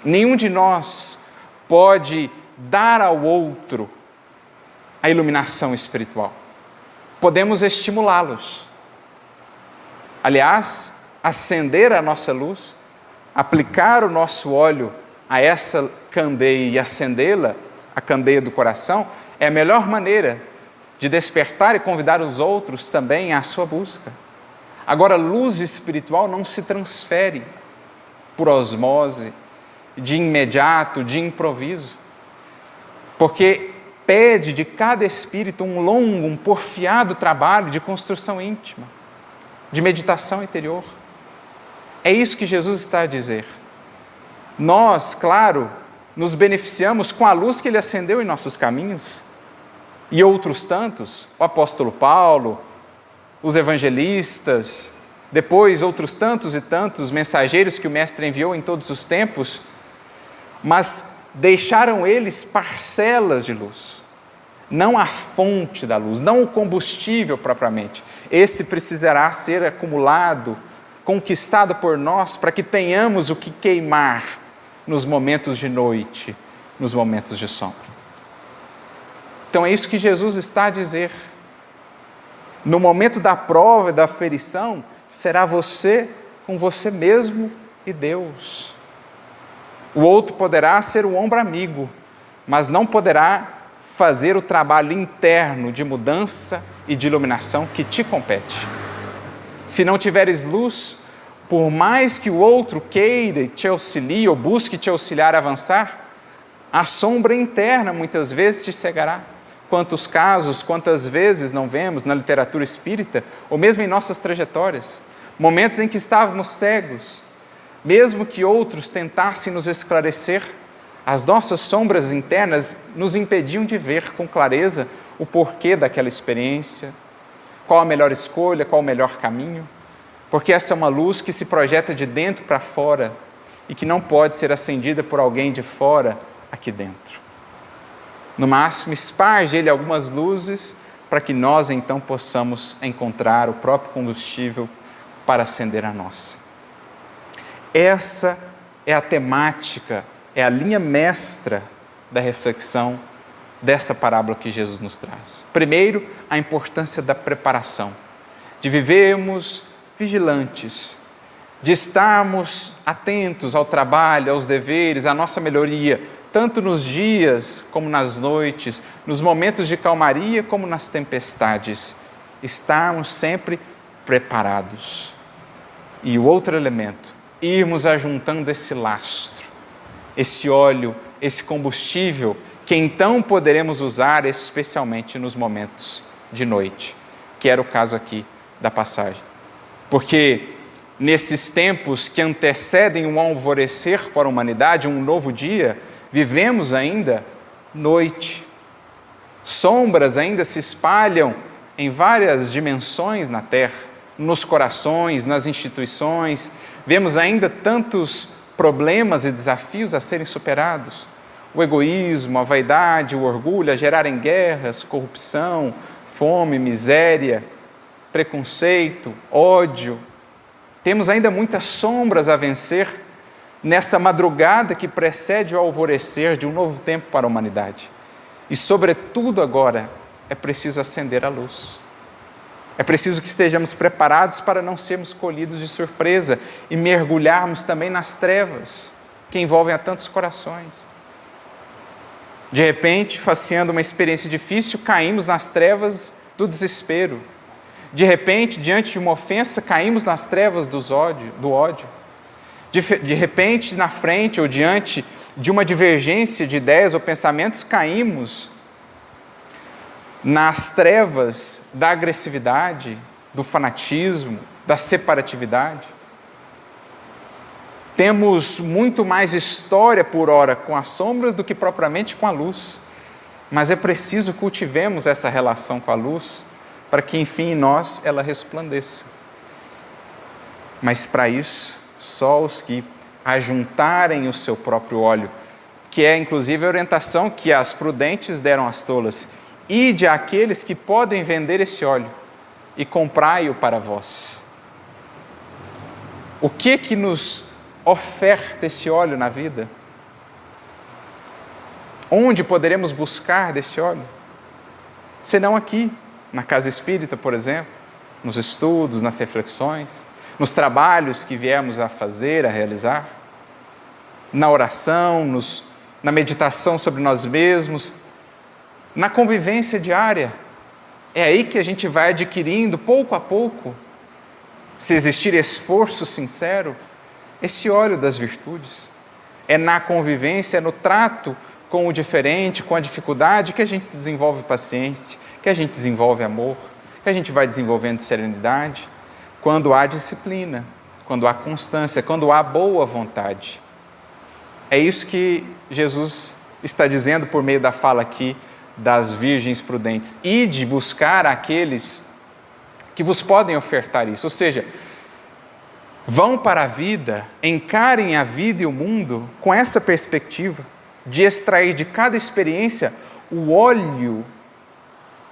Nenhum de nós pode dar ao outro a iluminação espiritual. Podemos estimulá-los. Aliás, acender a nossa luz, aplicar o nosso óleo a essa candeia e acendê-la, a candeia do coração, é a melhor maneira de despertar e convidar os outros também à sua busca. Agora, luz espiritual não se transfere por osmose, de imediato, de improviso, porque pede de cada espírito um longo, um porfiado trabalho de construção íntima, de meditação interior. É isso que Jesus está a dizer. Nós, claro, nos beneficiamos com a luz que Ele acendeu em nossos caminhos, e outros tantos, o apóstolo Paulo, os evangelistas, depois outros tantos e tantos mensageiros que o Mestre enviou em todos os tempos, mas deixaram eles parcelas de luz, não a fonte da luz, não o combustível propriamente. Esse precisará ser acumulado, conquistado por nós, para que tenhamos o que queimar nos momentos de noite, nos momentos de sombra. Então é isso que Jesus está a dizer. No momento da prova e da aferição, será você com você mesmo e Deus. O outro poderá ser o ombro amigo, mas não poderá fazer o trabalho interno de mudança e de iluminação que te compete. Se não tiveres luz, por mais que o outro queira e te auxilie ou busque te auxiliar a avançar, a sombra interna muitas vezes te cegará. Quantos casos, quantas vezes não vemos na literatura espírita, ou mesmo em nossas trajetórias, momentos em que estávamos cegos, mesmo que outros tentassem nos esclarecer, As nossas sombras internas nos impediam de ver com clareza o porquê daquela experiência, qual a melhor escolha, qual o melhor caminho, porque essa é uma luz que se projeta de dentro para fora e que não pode ser acendida por alguém de fora aqui dentro. No máximo, esparge ele algumas luzes para que nós então possamos encontrar o próprio combustível para acender a nossa. Essa é a temática, é a linha mestra da reflexão dessa parábola que Jesus nos traz. Primeiro, a importância da preparação, de vivermos vigilantes, de estarmos atentos ao trabalho, aos deveres, à nossa melhoria, tanto nos dias como nas noites, nos momentos de calmaria como nas tempestades. Estarmos sempre preparados. E o outro elemento, irmos ajuntando esse lastro, esse óleo, esse combustível, que então poderemos usar especialmente nos momentos de noite, que era o caso aqui da passagem. Porque nesses tempos que antecedem um alvorecer para a humanidade, um novo dia, vivemos ainda noite. Sombras ainda se espalham em várias dimensões na Terra, nos corações, nas instituições. Vemos ainda tantos problemas e desafios a serem superados. O egoísmo, a vaidade, o orgulho a gerarem guerras, corrupção, fome, miséria, preconceito, ódio. Temos ainda muitas sombras a vencer nessa madrugada que precede o alvorecer de um novo tempo para a humanidade. E, sobretudo agora, é preciso acender a luz. É preciso que estejamos preparados para não sermos colhidos de surpresa e mergulharmos também nas trevas que envolvem a tantos corações. De repente, faceando uma experiência difícil, caímos nas trevas do desespero. De repente, diante de uma ofensa, caímos nas trevas do ódio. De repente, na frente ou diante de uma divergência de ideias ou pensamentos, caímos nas trevas da agressividade, do fanatismo, da separatividade. Temos muito mais história por hora com as sombras do que propriamente com a luz, mas é preciso cultivemos essa relação com a luz para que, enfim, em nós ela resplandeça. Mas para isso, só os que ajuntarem o seu próprio óleo, que é inclusive a orientação que as prudentes deram às tolas, ide àqueles que podem vender esse óleo e comprai-o para vós. O que nos oferta esse óleo na vida? Onde poderemos buscar desse óleo? Senão aqui, na casa espírita, por exemplo, nos estudos, nas reflexões, nos trabalhos que viemos a fazer, a realizar, na oração, na meditação sobre nós mesmos, na convivência diária. É aí que a gente vai adquirindo, pouco a pouco, se existir esforço sincero, esse óleo das virtudes. É na convivência, é no trato com o diferente, com a dificuldade, que a gente desenvolve paciência, que a gente desenvolve amor, que a gente vai desenvolvendo serenidade, quando há disciplina, quando há constância, quando há boa vontade. É isso que Jesus está dizendo por meio da fala aqui das virgens prudentes. Ide buscar aqueles que vos podem ofertar isso. Ou seja, vão para a vida, encarem a vida e o mundo com essa perspectiva de extrair de cada experiência o óleo,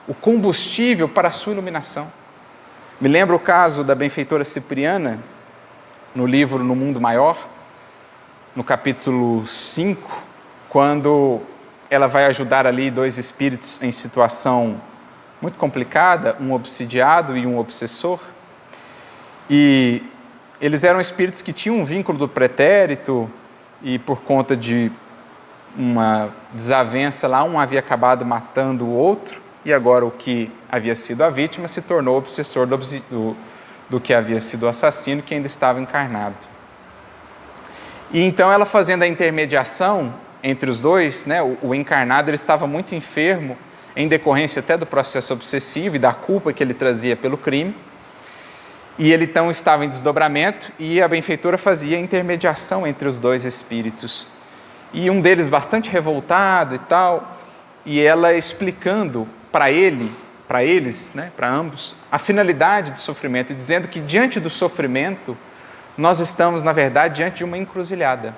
o combustível para a sua iluminação. Me lembro o caso da benfeitora Cipriana, no livro No Mundo Maior, no capítulo 5, quando ela vai ajudar ali dois espíritos em situação muito complicada, um obsidiado e um obsessor. E eles eram espíritos que tinham um vínculo do pretérito e por conta de uma desavença lá, um havia acabado matando o outro e agora o que havia sido a vítima se tornou obsessor do que havia sido o assassino, que ainda estava encarnado. E então ela, fazendo a intermediação entre os dois, né, o encarnado ele estava muito enfermo, em decorrência até do processo obsessivo e da culpa que ele trazia pelo crime, e ele então estava em desdobramento, e a benfeitora fazia a intermediação entre os dois espíritos. e um deles bastante revoltado e tal, e ela explicando para eles, né, para ambos, a finalidade do sofrimento, e dizendo que diante do sofrimento, nós estamos, na verdade, diante de uma encruzilhada.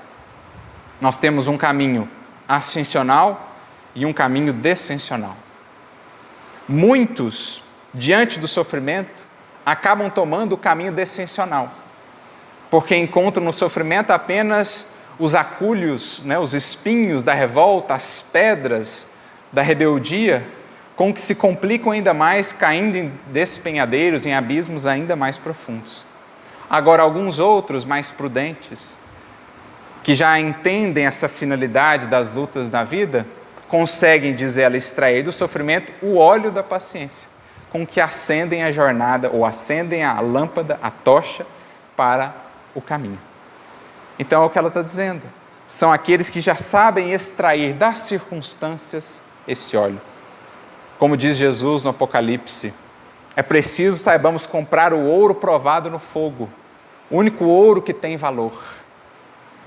Nós temos um caminho ascensional e um caminho descensional. Muitos, diante do sofrimento, acabam tomando o caminho descensional, porque encontram no sofrimento apenas os acúlios, né, os espinhos da revolta, as pedras da rebeldia, com que se complicam ainda mais, caindo em despenhadeiros, em abismos ainda mais profundos. Agora, alguns outros mais prudentes, que já entendem essa finalidade das lutas da vida, conseguem, diz ela, extrair do sofrimento o óleo da paciência, com que acendem a jornada, ou acendem a lâmpada, a tocha, para o caminho. Então é o que ela está dizendo. São aqueles que já sabem extrair das circunstâncias esse óleo. Como diz Jesus no Apocalipse, é preciso saibamos comprar o ouro provado no fogo, o único ouro que tem valor,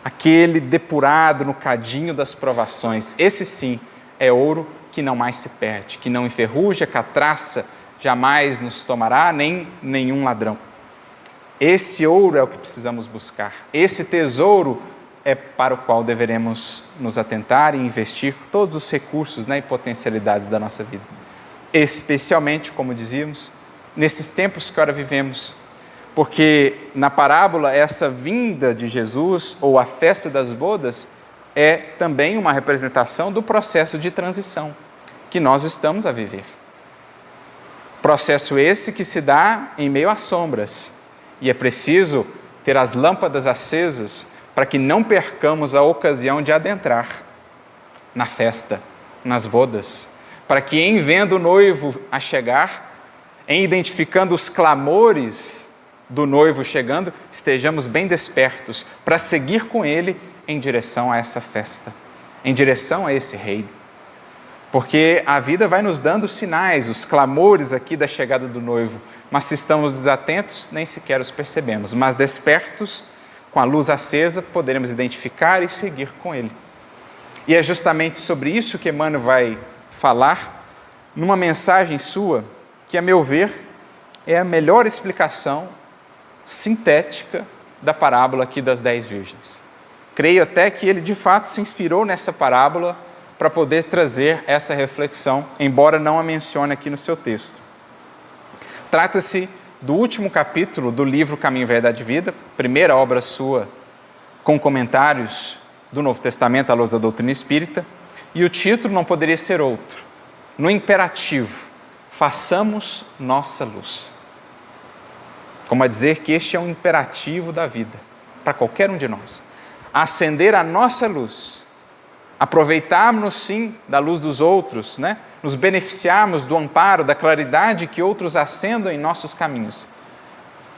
aquele depurado no cadinho das provações. Esse sim é ouro que não mais se perde, que não enferruja, que a traça jamais nos tomará, nem nenhum ladrão. Esse ouro é o que precisamos buscar. Esse tesouro é para o qual deveremos nos atentar e investir todos os recursos, né, e potencialidades da nossa vida. Especialmente, como dizíamos, nesses tempos que ora vivemos, porque na parábola essa vinda de Jesus, ou a festa das bodas, é também uma representação do processo de transição que nós estamos a viver. Processo esse que se dá em meio às sombras, e é preciso ter as lâmpadas acesas para que não percamos a ocasião de adentrar na festa, nas bodas, para que em vendo o noivo a chegar, em identificando os clamores do noivo chegando, estejamos bem despertos para seguir com ele em direção a essa festa, em direção a esse rei. Porque a vida vai nos dando sinais, os clamores aqui da chegada do noivo, mas se estamos desatentos, nem sequer os percebemos, mas despertos, com a luz acesa, poderemos identificar e seguir com ele. E é justamente sobre isso que Emmanuel vai falar numa mensagem sua, que a meu ver é a melhor explicação sintética da parábola aqui das 10 virgens. Creio até que ele de fato se inspirou nessa parábola para poder trazer essa reflexão, embora não a mencione aqui no seu texto. Trata-se do último capítulo do livro Caminho, Verdade e Vida, primeira obra sua com comentários do Novo Testamento à luz da doutrina espírita, e o título não poderia ser outro, no imperativo, façamos nossa luz. Como a dizer que este é um imperativo da vida, para qualquer um de nós. Acender a nossa luz, aproveitarmos sim da luz dos outros, né? Nos beneficiarmos do amparo, da claridade que outros acendam em nossos caminhos,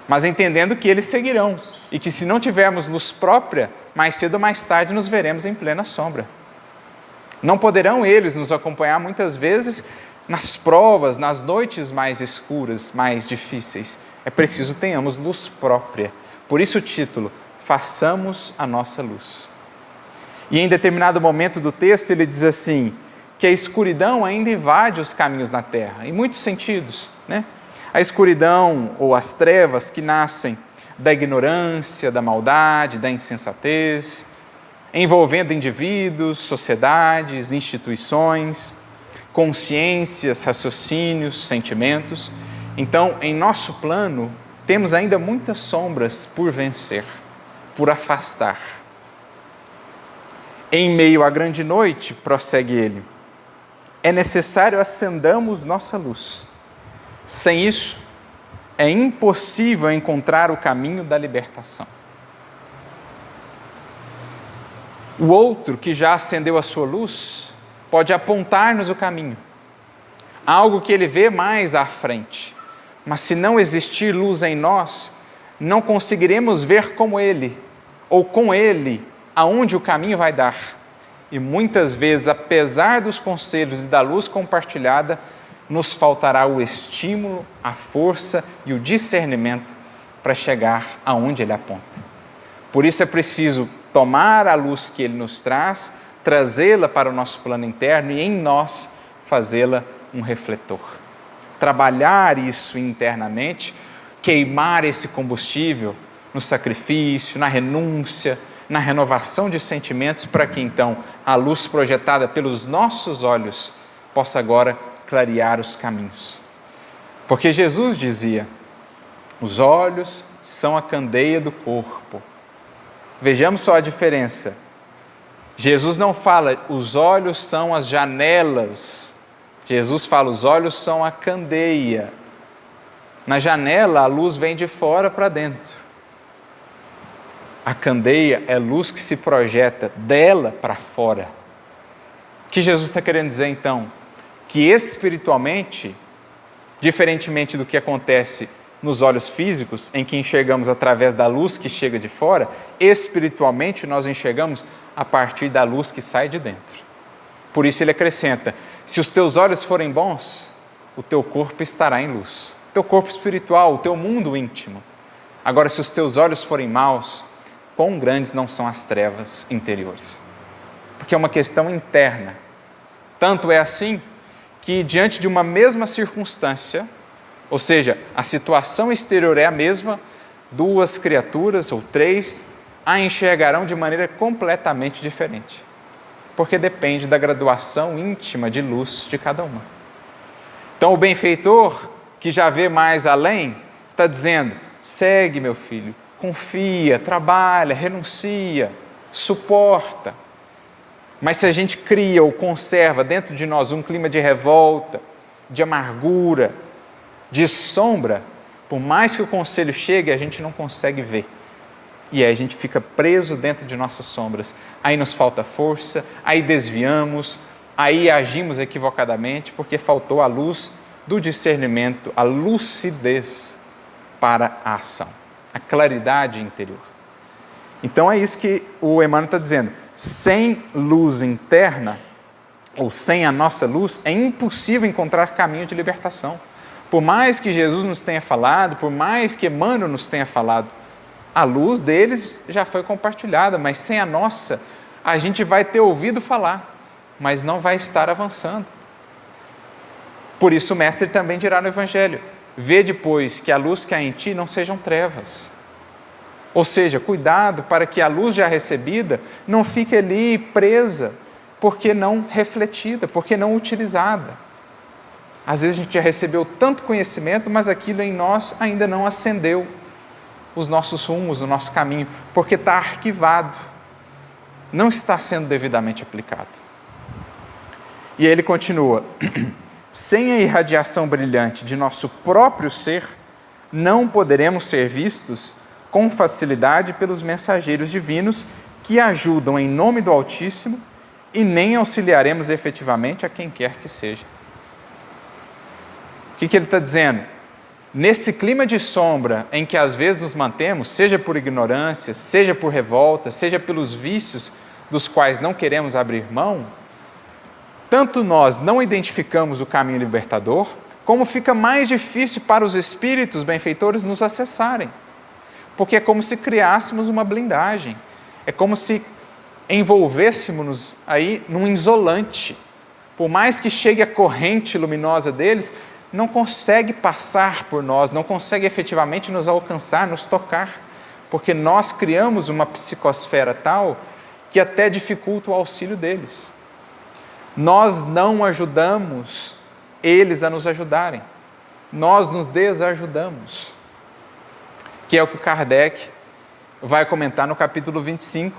mas entendendo que eles seguirão e que se não tivermos luz própria, mais cedo ou mais tarde nos veremos em plena sombra. Não poderão eles nos acompanhar muitas vezes nas provas, nas noites mais escuras, mais difíceis. É preciso tenhamos luz própria. Por isso o título, façamos a nossa luz. E em determinado momento do texto ele diz assim, que a escuridão ainda invade os caminhos na terra, em muitos sentidos, né? A escuridão ou as trevas que nascem da ignorância, da maldade, da insensatez, envolvendo indivíduos, sociedades, instituições, consciências, raciocínios, sentimentos. Então, em nosso plano, temos ainda muitas sombras por vencer, por afastar. Em meio à grande noite, prossegue ele, é necessário acendamos nossa luz. Sem isso, é impossível encontrar o caminho da libertação. O outro que já acendeu a sua luz pode apontar-nos o caminho, algo que ele vê mais à frente. Mas se não existir luz em nós, não conseguiremos ver como ele, ou com ele, aonde o caminho vai dar. E muitas vezes, apesar dos conselhos e da luz compartilhada, nos faltará o estímulo, a força e o discernimento para chegar aonde ele aponta. Por isso é preciso tomar a luz que Ele nos traz, trazê-la para o nosso plano interno e em nós fazê-la um refletor. Trabalhar isso internamente, queimar esse combustível no sacrifício, na renúncia, na renovação de sentimentos, para que então a luz projetada pelos nossos olhos possa agora clarear os caminhos. Porque Jesus dizia: os olhos são a candeia do corpo. Vejamos só a diferença. Jesus não fala, os olhos são as janelas. Jesus fala, os olhos são a candeia. Na janela, a luz vem de fora para dentro. A candeia é luz que se projeta dela para fora. O que Jesus está querendo dizer, então? Que espiritualmente, diferentemente do que acontece nos olhos físicos, em que enxergamos através da luz que chega de fora, espiritualmente nós enxergamos a partir da luz que sai de dentro. Por isso ele acrescenta, se os teus olhos forem bons, o teu corpo estará em luz. O teu corpo espiritual, o teu mundo íntimo. Agora, se os teus olhos forem maus, quão grandes não são as trevas interiores. Porque é uma questão interna. Tanto é assim que diante de uma mesma circunstância, ou seja, a situação exterior é a mesma, duas criaturas ou três a enxergarão de maneira completamente diferente. Porque depende da graduação íntima de luz de cada uma. Então o benfeitor, que já vê mais além, está dizendo, segue meu filho, confia, trabalha, renuncia, suporta. Mas se a gente cria ou conserva dentro de nós um clima de revolta, de amargura, de sombra, por mais que o conselho chegue, a gente não consegue ver. E aí a gente fica preso dentro de nossas sombras. Aí nos falta força, aí desviamos, aí agimos equivocadamente, porque faltou a luz do discernimento, a lucidez para a ação, a claridade interior. Então é isso que o Emmanuel está dizendo. Sem luz interna, ou sem a nossa luz, é impossível encontrar caminho de libertação. Por mais que Jesus nos tenha falado, por mais que Emmanuel nos tenha falado, a luz deles já foi compartilhada, mas sem a nossa, a gente vai ter ouvido falar, mas não vai estar avançando. Por isso o Mestre também dirá no Evangelho, vê depois que a luz que há em ti não sejam trevas. Ou seja, cuidado para que a luz já recebida não fique ali presa, porque não refletida, porque não utilizada. Às vezes a gente já recebeu tanto conhecimento, mas aquilo em nós ainda não acendeu os nossos rumos, o nosso caminho, porque está arquivado, não está sendo devidamente aplicado. E aí ele continua, sem a irradiação brilhante de nosso próprio ser, não poderemos ser vistos com facilidade pelos mensageiros divinos que ajudam em nome do Altíssimo e nem auxiliaremos efetivamente a quem quer que seja. O que ele está dizendo? Nesse clima de sombra em que às vezes nos mantemos, seja por ignorância, seja por revolta, seja pelos vícios dos quais não queremos abrir mão, tanto nós não identificamos o caminho libertador, como fica mais difícil para os espíritos benfeitores nos acessarem. Porque é como se criássemos uma blindagem, é como se envolvêssemos aí num isolante. Por mais que chegue a corrente luminosa deles, não consegue passar por nós, não consegue efetivamente nos alcançar, nos tocar, porque nós criamos uma psicosfera tal que até dificulta o auxílio deles. Nós não ajudamos eles a nos ajudarem, nós nos desajudamos, que é o que Kardec vai comentar no capítulo 25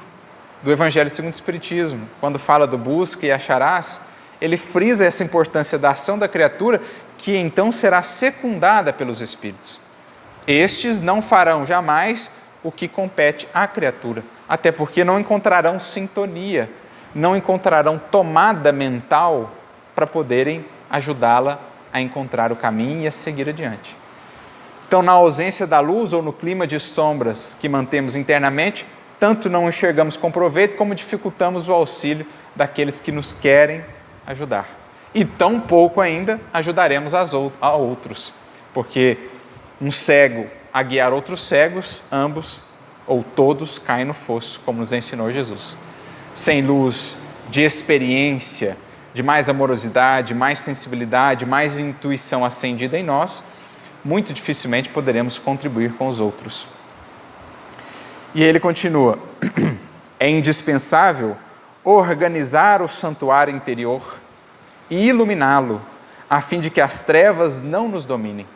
do Evangelho segundo o Espiritismo, quando fala do busca e acharás. Ele frisa essa importância da ação da criatura, que então será secundada pelos espíritos. Estes não farão jamais o que compete à criatura, até porque não encontrarão sintonia, não encontrarão tomada mental para poderem ajudá-la a encontrar o caminho e a seguir adiante. Então, na ausência da luz ou no clima de sombras que mantemos internamente, tanto não enxergamos com proveito, como dificultamos o auxílio daqueles que nos querem ajudar. E tão pouco ainda ajudaremos a outros, porque um cego a guiar outros cegos, ambos ou todos caem no fosso, como nos ensinou Jesus. Sem luz de experiência, de mais amorosidade, mais sensibilidade, mais intuição acendida em nós, muito dificilmente poderemos contribuir com os outros. E ele continua: é indispensável organizar o santuário interior e iluminá-lo, a fim de que as trevas não nos dominem.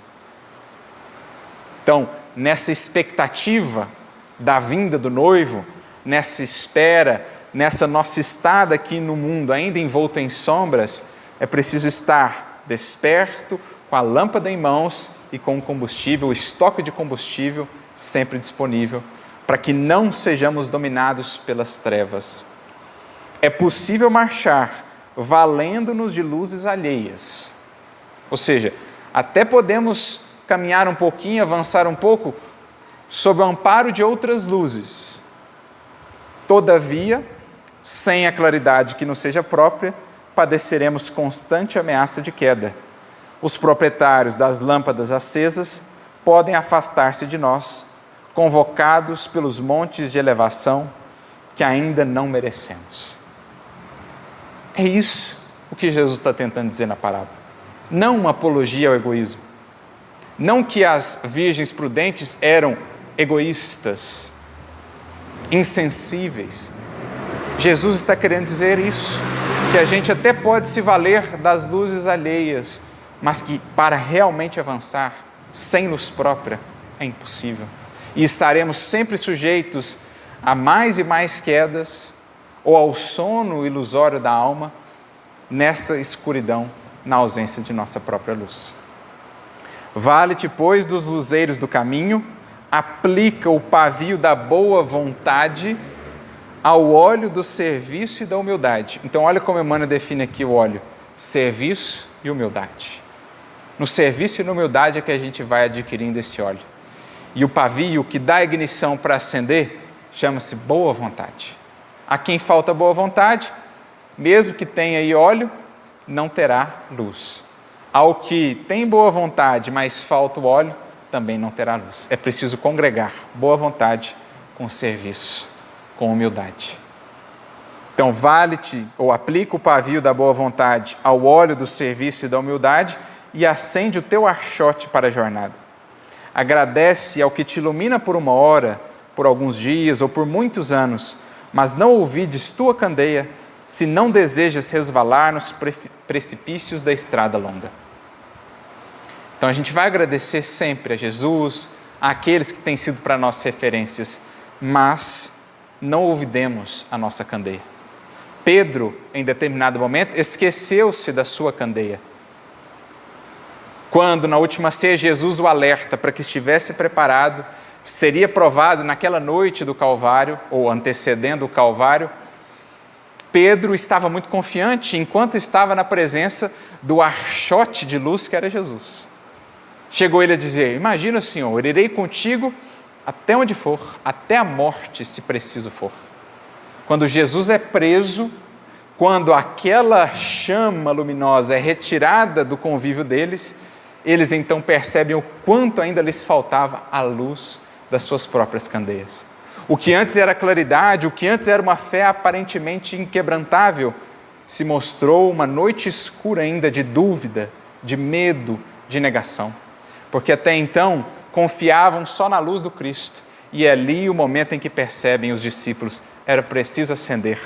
Então, nessa expectativa da vinda do noivo, nessa espera, nessa nossa estada aqui no mundo, ainda envolto em sombras, é preciso estar desperto, com a lâmpada em mãos e com o combustível, o estoque de combustível sempre disponível, para que não sejamos dominados pelas trevas. É possível marchar valendo-nos de luzes alheias. Ou seja, até podemos caminhar um pouquinho, avançar um pouco, sob o amparo de outras luzes. Todavia, sem a claridade que nos seja própria, padeceremos constante ameaça de queda. Os proprietários das lâmpadas acesas podem afastar-se de nós, convocados pelos montes de elevação que ainda não merecemos. É isso o que Jesus está tentando dizer na parábola. Não uma apologia ao egoísmo. Não que as virgens prudentes eram egoístas, insensíveis. Jesus está querendo dizer isso, que a gente até pode se valer das luzes alheias, mas que para realmente avançar, sem luz própria, é impossível. E estaremos sempre sujeitos a mais e mais quedas, ou ao sono ilusório da alma, nessa escuridão, na ausência de nossa própria luz. Vale-te, pois, dos luzeiros do caminho, aplica o pavio da boa vontade ao óleo do serviço e da humildade. Então, olha como Emmanuel define aqui o óleo: serviço e humildade. No serviço e na humildade é que a gente vai adquirindo esse óleo. E o pavio que dá ignição para acender chama-se boa vontade. A quem falta boa vontade, mesmo que tenha aí óleo, não terá luz. Ao que tem boa vontade, mas falta o óleo, também não terá luz. É preciso congregar boa vontade com serviço, com humildade. Então, vale-te ou aplica o pavio da boa vontade ao óleo do serviço e da humildade e acende o teu archote para a jornada. Agradece ao que te ilumina por uma hora, por alguns dias ou por muitos anos, mas não ouvides tua candeia, se não desejas resvalar nos precipícios da estrada longa. Então a gente vai agradecer sempre a Jesus, àqueles que têm sido para nós referências, mas não olvidemos a nossa candeia. Pedro, em determinado momento, esqueceu-se da sua candeia. Quando, na última ceia, Jesus o alerta para que estivesse preparado, seria provado naquela noite do Calvário, ou antecedendo o Calvário, Pedro estava muito confiante enquanto estava na presença do archote de luz que era Jesus. Chegou ele a dizer: imagina, Senhor, irei contigo até onde for, até a morte, se preciso for. Quando Jesus é preso, quando aquela chama luminosa é retirada do convívio deles, eles então percebem o quanto ainda lhes faltava a luz das suas próprias candeias. O que antes era claridade, o que antes era uma fé aparentemente inquebrantável, se mostrou uma noite escura ainda de dúvida, de medo, de negação. Porque até então confiavam só na luz do Cristo. E é ali o momento em que percebem os discípulos: era preciso acender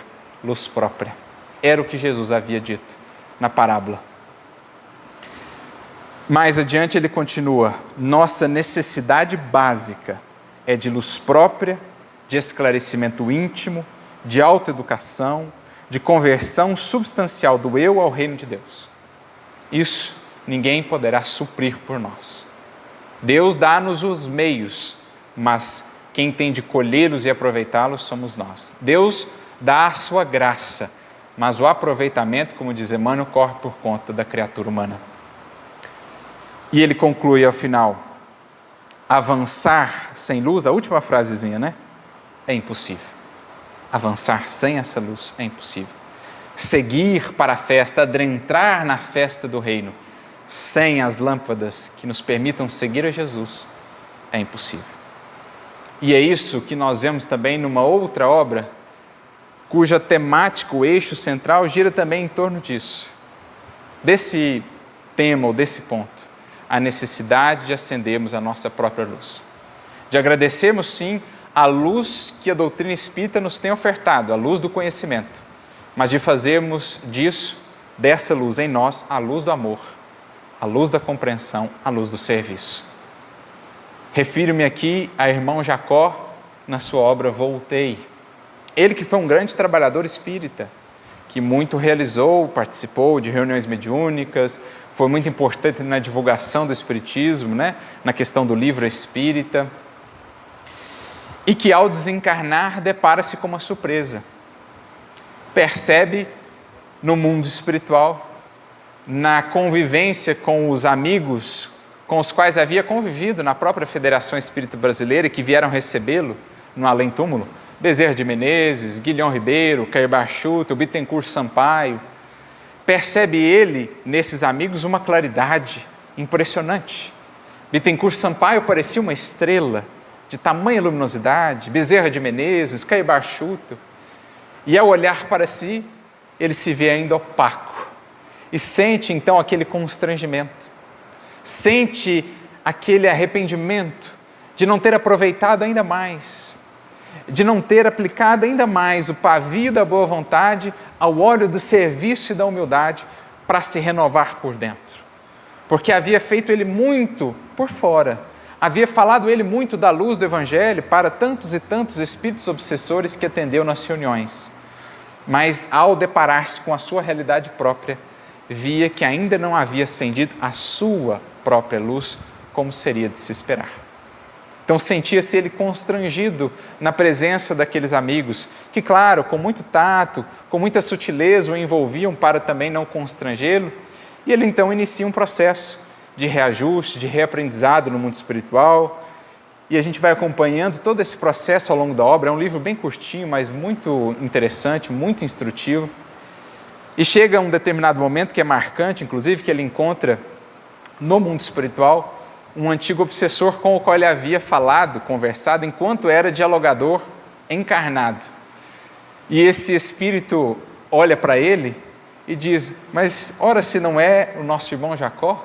luz própria. Era o que Jesus havia dito na parábola. Mais adiante ele continua: nossa necessidade básica é de luz própria, de esclarecimento íntimo, de autoeducação, de conversão substancial do eu ao reino de Deus. Isso ninguém poderá suprir por nós. Deus dá-nos os meios, mas quem tem de colhê-los e aproveitá-los somos nós. Deus dá a sua graça, mas o aproveitamento, como diz Emmanuel, corre por conta da criatura humana. E ele conclui ao final: avançar sem luz, a última frasezinha, né? É impossível. Avançar sem essa luz é impossível. Seguir para a festa, adentrar na festa do reino, sem as lâmpadas que nos permitam seguir a Jesus, é impossível. E é isso que nós vemos também numa outra obra, cuja temática, o eixo central, gira também em torno disso. Desse tema ou desse ponto, a necessidade de acendermos a nossa própria luz. De agradecermos, sim, a luz que a doutrina espírita nos tem ofertado, a luz do conhecimento, mas de fazermos disso, dessa luz em nós, a luz do amor, a luz da compreensão, a luz do serviço. Refiro-me aqui a irmão Jacó na sua obra Voltei. Ele que foi um grande trabalhador espírita, que muito realizou, participou de reuniões mediúnicas, foi muito importante na divulgação do espiritismo, na questão do livro espírita, e que ao desencarnar depara-se com uma surpresa. Percebe no mundo espiritual, na convivência com os amigos com os quais havia convivido na própria Federação Espírita Brasileira e que vieram recebê-lo no além-túmulo, Bezerra de Menezes, Guilhom Ribeiro, Cair Bachuto, Bittencourt Sampaio, percebe ele, nesses amigos, uma claridade impressionante. Bittencourt Sampaio parecia uma estrela de tamanha luminosidade, Bezerra de Menezes, Cair Bachuto, e ao olhar para si, ele se vê ainda opaco e sente então aquele constrangimento, sente aquele arrependimento de não ter aproveitado ainda mais, de não ter aplicado ainda mais o pavio da boa vontade ao óleo do serviço e da humildade para se renovar por dentro. Porque havia feito ele muito por fora, havia falado ele muito da luz do Evangelho para tantos e tantos espíritos obsessores que atendeu nas reuniões. Mas ao deparar-se com a sua realidade própria, via que ainda não havia acendido a sua própria luz, como seria de se esperar. Então sentia-se ele constrangido na presença daqueles amigos, que claro, com muito tato, com muita sutileza o envolviam para também não constrangê-lo, e ele então inicia um processo de reajuste, de reaprendizado no mundo espiritual, e a gente vai acompanhando todo esse processo ao longo da obra. É um livro bem curtinho, mas muito interessante, muito instrutivo, e chega um determinado momento que é marcante, inclusive, que ele encontra no mundo espiritual um antigo obsessor com o qual ele havia falado, conversado, enquanto era dialogador encarnado. E esse espírito olha para ele e diz: mas ora, se não é o nosso irmão Jacó?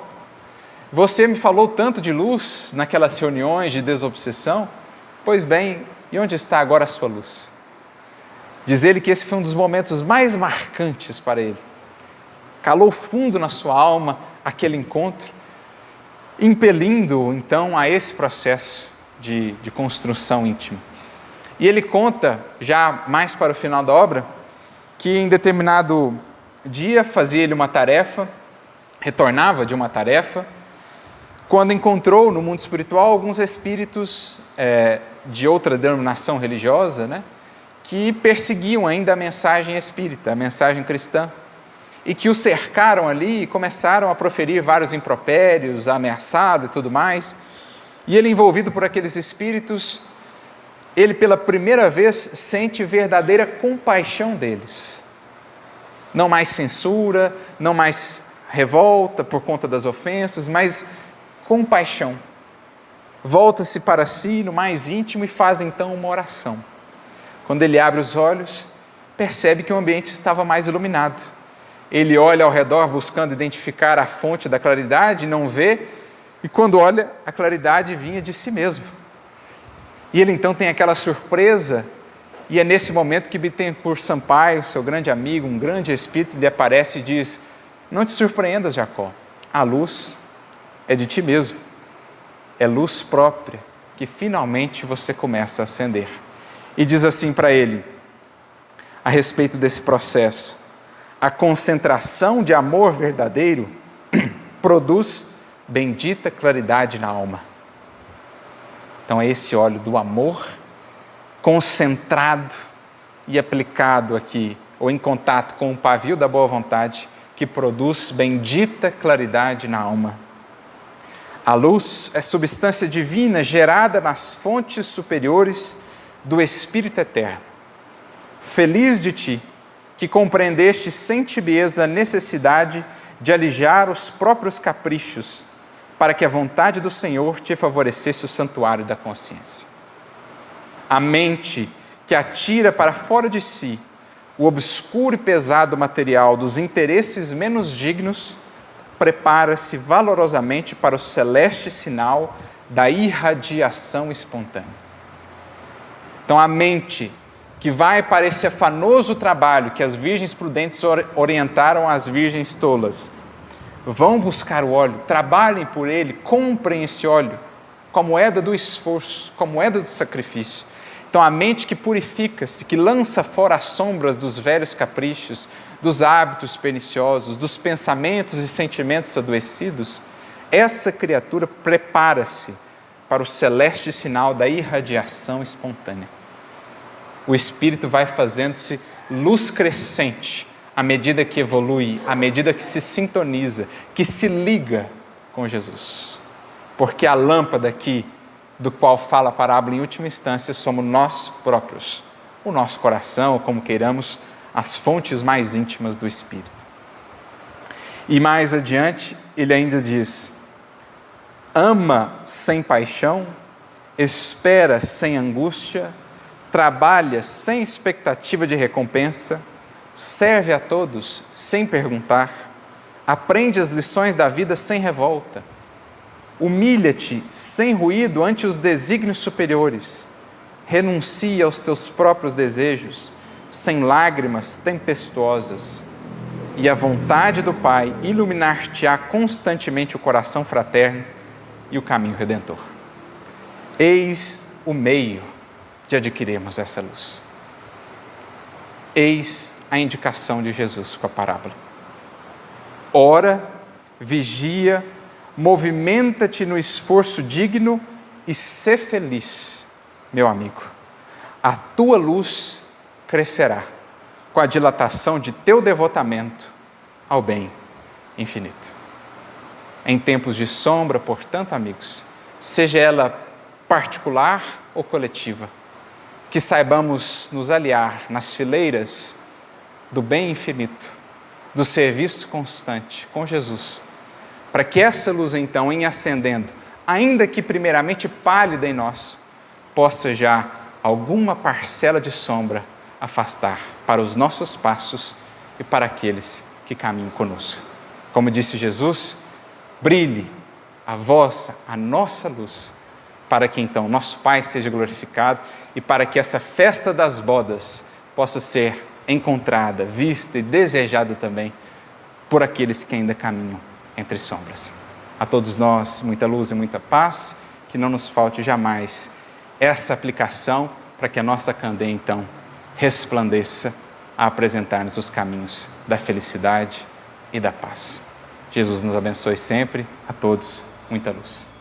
Você me falou tanto de luz naquelas reuniões de desobsessão, pois bem, e onde está agora a sua luz? Diz ele que esse foi um dos momentos mais marcantes para ele. Calou fundo na sua alma aquele encontro, impelindo então a esse processo de construção íntima. E ele conta, já mais para o final da obra, que em determinado dia fazia ele uma tarefa, retornava de uma tarefa, quando encontrou no mundo espiritual alguns espíritos de outra denominação religiosa, que perseguiam ainda a mensagem espírita, a mensagem cristã, e que o cercaram ali e começaram a proferir vários impropérios, a ameaçá-lo e tudo mais. E ele, envolvido por aqueles espíritos, ele pela primeira vez sente verdadeira compaixão deles. Não mais censura, não mais revolta por conta das ofensas, mas compaixão. Volta-se para si no mais íntimo e faz então uma oração. Quando ele abre os olhos, percebe que o ambiente estava mais iluminado. Ele olha ao redor buscando identificar a fonte da claridade, não vê, e quando olha, a claridade vinha de si mesmo. E ele então tem aquela surpresa, e é nesse momento que Bittencourt Sampaio, seu grande amigo, um grande espírito, lhe aparece e diz: não te surpreendas, Jacó, a luz é de ti mesmo, é luz própria, que finalmente você começa a acender. E diz assim para ele, a respeito desse processo: a concentração de amor verdadeiro produz bendita claridade na alma. Então é esse óleo do amor concentrado e aplicado aqui, ou em contato com o pavio da boa vontade, que produz bendita claridade na alma. A luz é substância divina gerada nas fontes superiores do Espírito Eterno. Feliz de ti, que compreendeste sem tibieza a necessidade de alijar os próprios caprichos, para que a vontade do Senhor te favorecesse o santuário da consciência. A mente que atira para fora de si o obscuro e pesado material dos interesses menos dignos, prepara-se valorosamente para o celeste sinal da irradiação espontânea. Então, a mente que vai para esse afanoso trabalho que as virgens prudentes orientaram às virgens tolas, vão buscar o óleo, trabalhem por ele, comprem esse óleo, com a moeda do esforço, com a moeda do sacrifício. Então, a mente que purifica-se, que lança fora as sombras dos velhos caprichos, dos hábitos perniciosos, dos pensamentos e sentimentos adoecidos, essa criatura prepara-se para o celeste sinal da irradiação espontânea. O espírito vai fazendo-se luz crescente à medida que evolui, à medida que se sintoniza, que se liga com Jesus. Porque a lâmpada aqui, do qual fala a parábola em última instância, somos nós próprios, o nosso coração, ou como queiramos, as fontes mais íntimas do Espírito. E mais adiante, ele ainda diz: ama sem paixão, espera sem angústia, trabalha sem expectativa de recompensa, serve a todos sem perguntar, aprende as lições da vida sem revolta, humilha-te sem ruído ante os desígnios superiores, renuncia aos teus próprios desejos, sem lágrimas tempestuosas, e a vontade do Pai iluminar-te-á constantemente o coração fraterno e o caminho redentor. Eis o meio de adquirirmos essa luz. Eis a indicação de Jesus com a parábola. Ora, vigia, movimenta-te no esforço digno e sê feliz, meu amigo. A tua luz crescerá com a dilatação de teu devotamento ao bem infinito. Em tempos de sombra, portanto, amigos, seja ela particular ou coletiva, que saibamos nos aliar nas fileiras do bem infinito, do serviço constante com Jesus, para que essa luz, então, em acendendo, ainda que primeiramente pálida em nós, possa já alguma parcela de sombra afastar para os nossos passos e para aqueles que caminham conosco. Como disse Jesus, brilhe a nossa luz, para que então nosso Pai seja glorificado e para que essa festa das bodas possa ser encontrada, vista e desejada também por aqueles que ainda caminham entre sombras. A todos nós, muita luz e muita paz, que não nos falte jamais essa aplicação para que a nossa candeia, então, resplandeça a apresentar-nos os caminhos da felicidade e da paz. Jesus nos abençoe sempre, a todos, muita luz.